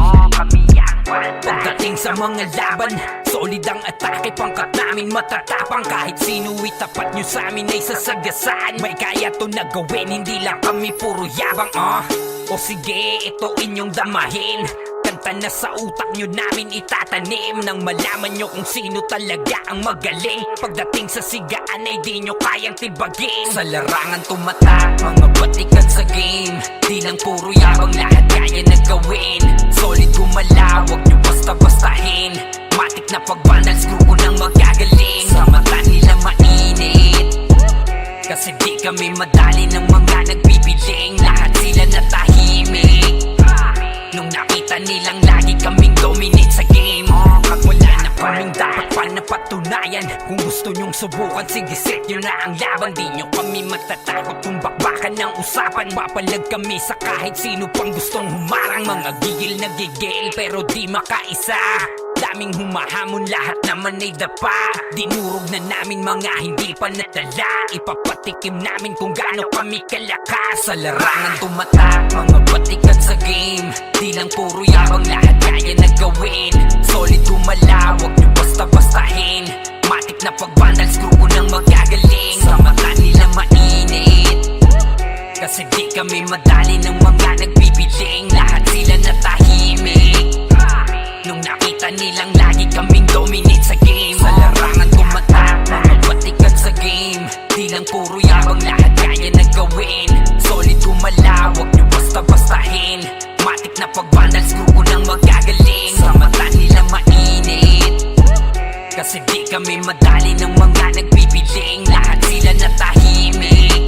Pagdating sa mga laban, solid ang atake, pangkat namin matatapang. Kahit sino itapat nyo sa amin ay sasagasaan. May kaya to na gawin, hindi lang kami puro yabang. O sige, ito inyong damahin. Kanta na sa utak nyo namin itatanim, nang malaman nyo kung sino talaga ang magaling. Pagdating sa sigaan ay di nyo kayang tibagin. Sa larangan tumatak, mga batikan sa game. Di lang puro yabang, lahat kaya na gawin. Solid gumalaw, wag nyo basta-bastahin. Matik na pag-vandals, grupo ng magagaling. Sa mata nila mainit, kasi di kami madali ng mga nagbibiling. Lahat sila natahimik nung nakita nilang lagi kaming dominate sa game. Pag wala na kaming dapat pa napatunayan, kung gusto nyong subukan, sige set nyo na ang laban. Di nyo kami matatakot kung bakbakan ng usapan. Mapalag kami sa kahit sino pang gustong humarang. Mga gigil na gigil pero di makaisa. Daming humahamon, lahat naman ay dapa. Dinurog na namin mga hindi pa natala. Ipapatikim namin kung gaano kami kalakas. Sa larangan tumatak, mga batikan sa game. Di lang puro yabang, lahat kaya na gawin. Solid gumalaw, wag nyo basta-bastahin. Matik na pag-vandals, grupo ng magagaling. Sa mata nila mainit, kasi di kami madali ng mga nagbibiling. Lahat sila natahimik nung nakita nilang lagi kaming dominate sa game. Sa larangan tumatak, mga batikan sa game. Di lang puro yabang, lahat kaya na gawin. Solid gumalaw, wag nyo basta-bastahin. Matik na pag-vandals, grupo ng magagaling. Sa mata nila mainit, kasi di kami madali ng mga nagbibiling. Lahat sila natahimik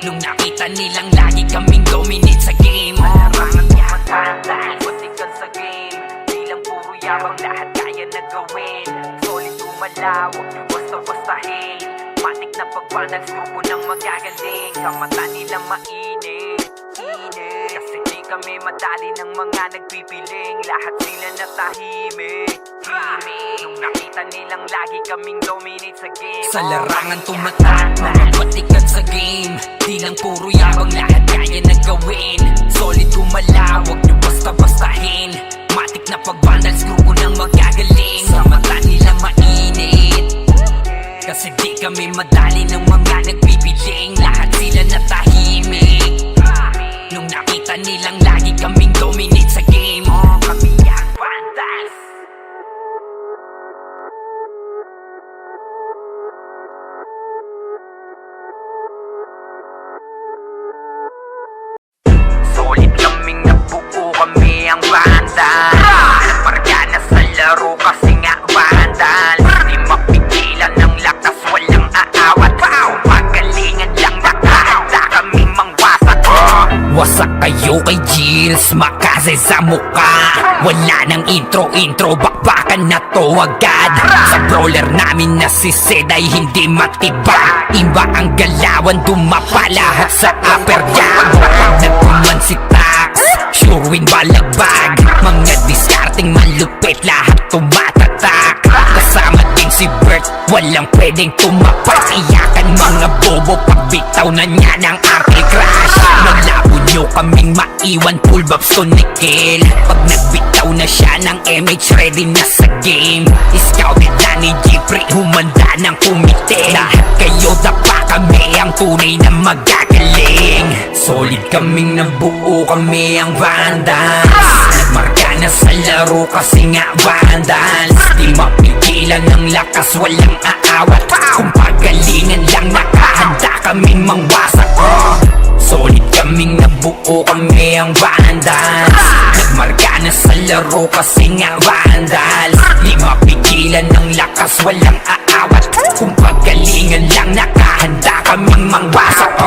nung nakita nilang lagi kaming dominate sa game. Larangan tumatak, batikan sa game. Di lang puro yabang, lahat kaya na gawin. Solid gumalaw, wag nyo basta-bastahin. Matik na pag-vandals, grupo ng magagaling. Sa mata nila mainit, kasi di kami madali ng mga nagpipiling. Lahat sila natahimik nung nakita nilang lagi kaming dominate sa game. Sa larangan tumatak, mga batikan sa game. Di lang puro yabang, lahat kaya na gawin. Solid gumalaw, wag nyo basta-bastahin. Matik na pag-vandals, grupo ng magagaling. Sa mata nila mainit, kasi di kami madali ng mga nagbibiling. Lahat sila natahimik nung nakita nilang lagi kaming dominate sa game. Kami ang vandals. Solid kaming nabuo, kami ang vandals. Pargana sa laro kasi nga vandals. Di mapigilan ng lakas, walang aawat. Pagalingan lang, nakahanda kaming mangwasak. Wasak kayo kay Gilles, makase sa muka. Wala nang intro, bakbakan na to agad. Sa brawler namin na si Zed ay hindi matiba. Iba ang galawan, dumapa lahat sa upper jab. Pag nagkuman si Tax, sure win balagbag. Mga discarding malupit, lahat tumatatak. Kasama din si Bert, walang pwedeng tumapak. Iyakan mga bobo, pagbitaw na niya ng anti-crash. Naglabo nyo kaming maiwan, full babs to nickel. Pag nagbitaw na siya ng MH, ready na sa game. Scouted na ni Jeffrey, humanda ng kumite. Lahat kayo dapa, kami ang tunay na magagaling. Solid kaming nabuo, kami ang vandals. Nagmarka na sa laro kasi nga vandals. Di mapigilan ng lakas, walang aawat. Kung pagalingan lang, nakahanda kaming mangwasak. Solid kaming nabuo, kami ang vandals. Nagmarka na sa laro kasi nga vandals. Di mapigilan ng lakas, walang aawat. Kung pagalingan lang nakahanda kaming mangwasak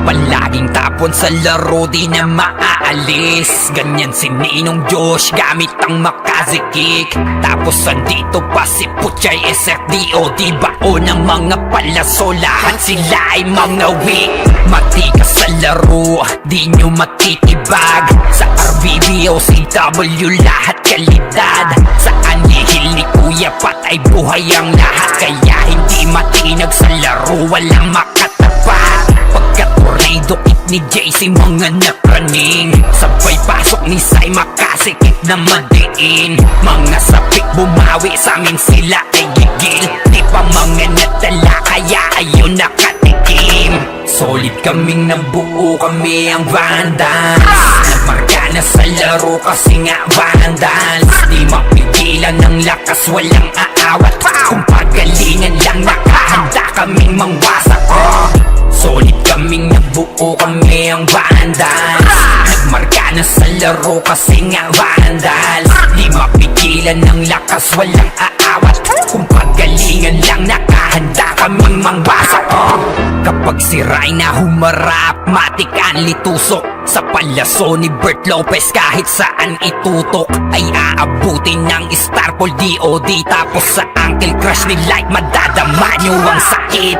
Palaging tapon sa laro di na maaalis Ganyan si Ninong Josh gamit ang makazikik Tapos andito pa si Puchay SFDO Di bao ng mga palaso lahat sila ay mga weak Matikas sa laro di nyo matitibag Sa RBB o CW lahat kalidad Sa anihil ni Kuya Pat ay buhay ang lahat Kaya hindi matinag sa laro walang makatapat Pagka-tornado kick ni JC mga napraning Sabay pasok ni Sai makasikip na madiin Mga sapik bumawi sa amin sila ay gigil Di pa mga natala kaya ayun nakatikim Solid kaming nabuo kami ang Vandals Nagmarka na sa laro kasi nga Vandals Di mapigilan ng lakas walang aawat Kung pagalingan lang nakahanda kaming mangwasak Solid kaming nabuo kami ang Vandals Nagmarka na sa laro kasi nga Vandals Di mapigilan ng lakas walang aawat Kung pagalingan lang nakahanda kaming mangwasak Kapag si Rayna humarap, matik ang litusok Sa palaso ni Bert Lopez kahit saan itutok Ay aabutin ng Starpol DOD Tapos sa Uncle Crush ni Light madadama nyo ang sakit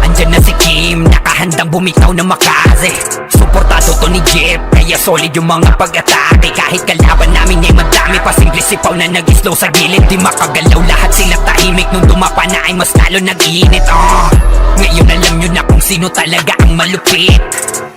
Andyan na si Kim, nakahandang bumitaw na makaze Suportado to ni Jeff, kaya solid yung mga pag-atake Kahit kalaban namin ay madami pa simple sipaw na nag-slow sa gilid Di makagalaw lahat sila tahimik nung dumapa na ay mas lalo nag-iinit Ngayon alam nyo na kung sino talaga ang malupit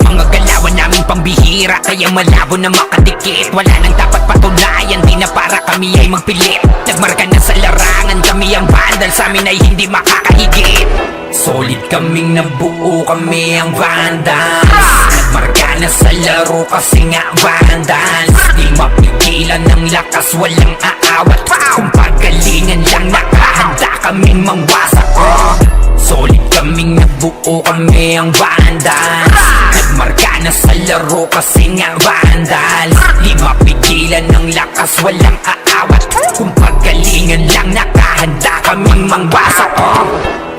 Mga galawan namin pambihira kaya malabo na makadikit Wala nang dapat patunayan, di na para kami ay magpilit Nagmarka na sa larangan, kami ang Vandals, sa amin ay hindi makakahigit Solid kaming nabuo kami ang Vandals Nagmarka na sa laro kasi nga Vandals Di mapigilan ng lakas walang aawat Kung pagalingan lang nakahanda kaming mangwasak Solid kaming nabuo kami ang Vandals Nagmarka na sa laro kasi nga Vandals Di mapigilan ng lakas walang aawat Kung pagalingan lang nakahanda kaming mangwasak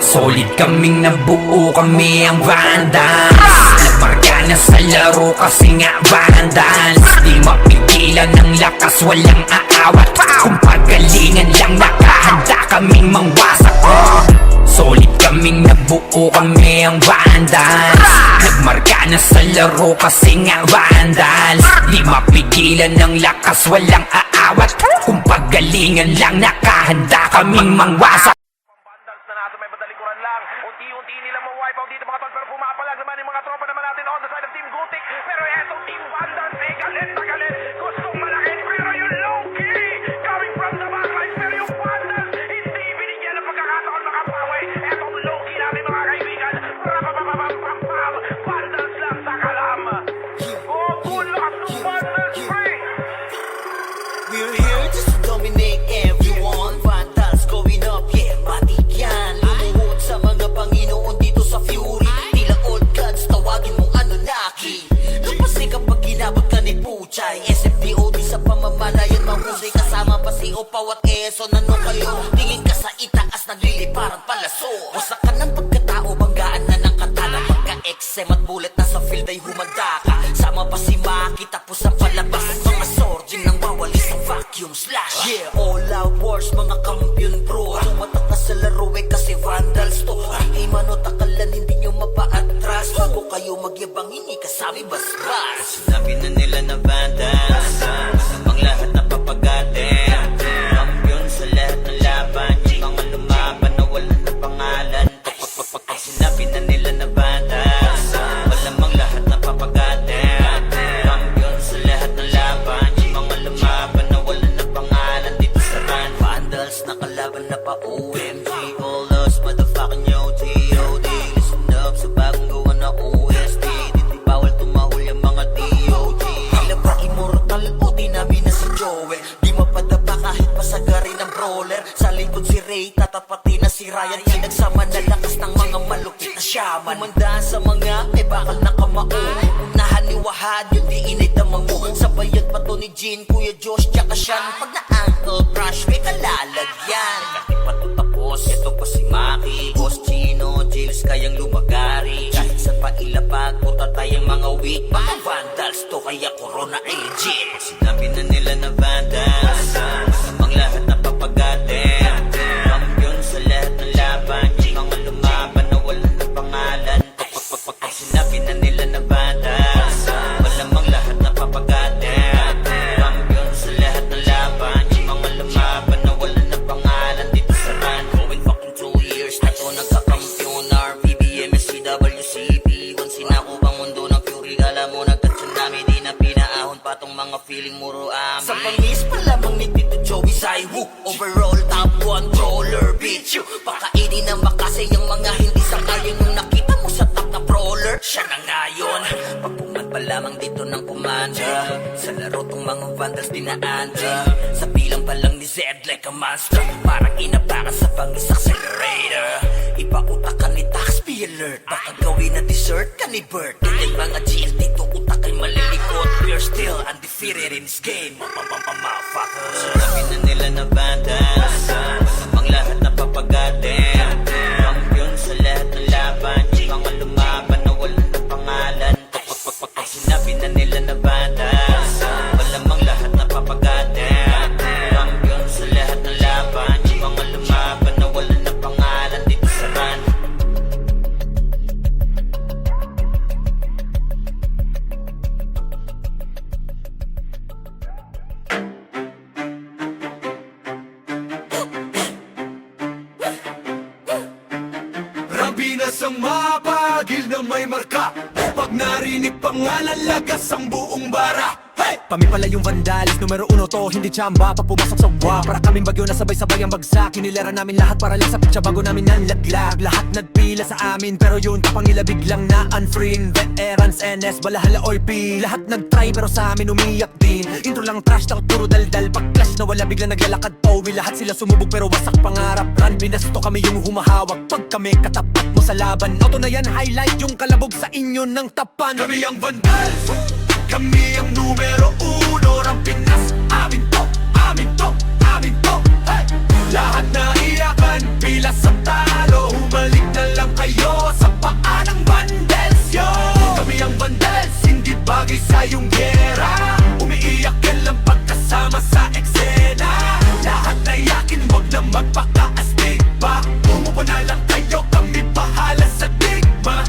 Solid kaming nabuo kami ang Vandals Nagmarka na sa laro kasi nga Vandals Di mapigilan ng lakas walang aawat Kung pagalingan lang nakahanda kaming mangwasak Solid kaming nabuo kami ang Vandals Nagmarka na sa laro kasi nga Vandals Di mapigilan ng lakas walang aawat Kung pagalingan lang nakahanda kaming mangwasak Vandals na natin may badalikuran lang Unti-unti nila ma-wipe out dito mga tol Pero pumapalag naman yung mga tropa naman natin on the side of Team Gutik Pero eto Team Vandals ay galit na galit Gustong malakit pero yung low-key Coming from the backlines Pero yung Vandals hindi binigyan ng pagkakataon makapawi Etong low-key natin mga kaibigan Rapapapapapapam Vandals lang sa kalam good luck to Vandals free We're here just to dominate everyone Vandals going up, yeah, matik yan Lumuhod sa mga Panginoon dito sa Fury Tila old gods, tawagin mong Anunnaki Napasi kapag ginabot ka ni Puchay SFDOD sa pamamalayan mahusay Kasama pa si Opaw at Eso Nano kayo, tingin ka sa itaas Nagliliparang palaso Wasak ka ng pagkatao, banggaan na ng katana Pagka-XM at bullet na sa field ay humanda ka Sama pa si Maki, tapos ang palabas Mga sording nang wawali sa vacuum slash Yeah, all out wars, mga kampiyon bro Tumatak na sa laro eh kasi Vandals to Hindi mano takalan, hindi nyo mapaatras Bago kayo magyabang, hindi kasami basbas Sinabi na nila na Vandals Ang lahat na papagatin Kampiyon sa lahat ng laban Yung mga lumaban na wala na pangalan Sinabi na nila na Vandals Malamang lahat na papagatin Kampiyon sa lahat ng laban Yung mga lumaban na wala na pangalan Dito sa run Vandals nakalaban na pa OMG All us motherfucking yo T.O.D. Listen up sa bagong gawa na OST Dito bawal tumahol yung mga D.O.G. Tila ba immortal o di namin na si Joel Di mapadapa kahit pasagarin ng brawler Sa likod si Ray tatapatin na si Ryan Nagsama na lakas ng mga malupit na shaman Umandaan sa mga may bakal na kamao Unahan ni Wahad yun di inay damang mo Sabayag pa to ni Jean, Kuya Josh, tsaka Sean Pag na-ankle crush may kalalagyan Kahit pa to tapos, ito pa si Maki pagputa tayong mga weak mga vandals to kaya corona agent. Sinabi na nila na vandals, masamang lahat na papagatin. Kampiyon sa lahat ng laban, yung mga lumaban na wala na pangalan. Pag sinabi na nila na vandals, malamang lahat na papagatin. Kampiyon sa lahat ng laban, yung mga lumaban na wala na pangalan dito sa run. Going fucking 2 years na to nagkakampiyon. RPBM, SCWCP, once sinako bang mundo ng fury. Kala mo nagka-tsunami, di na pinaahon pa tong mga feeling muro amin. Sa pangis pa lamang ni Tito Joey Saiwu, overall top controller, bitch you. Pakainin ng makasay yung mga hindi sangayon. Yung nakita mo sa top na brawler, siya na ngayon. Pagpungan pa lamang dito ng kumanda, sa laro tong mga vandals dinaanda. Sa bilang pa lang ni Zed like a monster, parang inapakan sa pangis accelerator. Ipautak ka ni Tax, be alert. Baka gawin na dessert ka ni Bert. Ganyan mga GL dito, utak ay malilikot. We're still undefeated in this game, motherfuckers. Sinabi na nila na vandals, masamang lahat na papagatin. Kampiyon sa lahat ng laban, yung mga lumaban na wala na pangalan. Pag sinabi na nila na vandals, malamang lahat na papagatin. Kampiyon sa lahat ng laban, yung mga lumaban na wala na pangalan dito sa run. Rambinas ang mapagil na may marka. Pag narinig pangalan, lagas ang buong bara. Hey! Kami pala yung vandalis, numero 1 to, hindi tsamba. Pag pumasok sa wa, para kaming bagyo na sabay-sabay ang bagsak. Kinilera namin lahat para lang sa pitsa bago namin nanlaglag. Lahat nagpila sa amin, pero yun kapangila biglang na unfriend. Veterans, NS, balahala or P. Lahat nagtry pero sa amin umiyak din. Intro lang trash talk, puro daldal. Pag clash na wala biglang naglalakad Powi. Lahat sila sumubog pero wasak pangarap. Run, binasto kami yung humahawak. Pag kami katapat mo sa laban, auto na yan, highlight yung kalabog sa inyo ng tapan. Kami ang vandals, kami ang numero 1. Ang Pinas, amin to, amin to, amin to. Hey! Lahat na iyakan, pila sa talo. Humalik na lang kayo sa paa ng vandals, yo. Kami ang vandals, hindi bagay sa iyong gera. Umiiyak ka lang pagkasama sa eksena. Lahat na iyakin, wag na magpaka-astig pa. Umupo na lang kayo, kami bahala sa digma.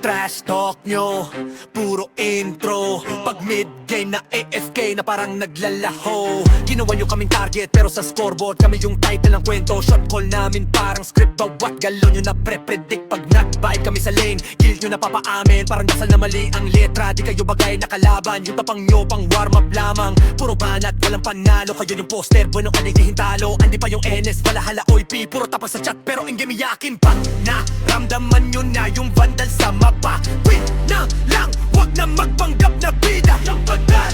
Trash talk nyo, puro intro. Pag mid-game na AFK na parang naglalaho. Ginawa nyo kaming target pero sa scoreboard kami yung title ng kwento. Shot call namin parang script, bawat galon nyo na pre-predict. Pag nag-vibe kami sa lane, guild nyo na papaamin. Parang dasal na mali ang letra, di kayo bagay na kalaban. Yung tapang nyo pang warm up lamang, puro banat, walang panalo. Kayo yung poster, bueno kanigihin talo. Andi pa yung NS, balahala oy P. Puro tapos sa chat pero in game iyakin pa. Naramdaman nyo na yung vandal sa mapa. Wait na lang, wag na magpanggap na bida. Yung vandal,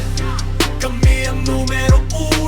kami ang numero 1.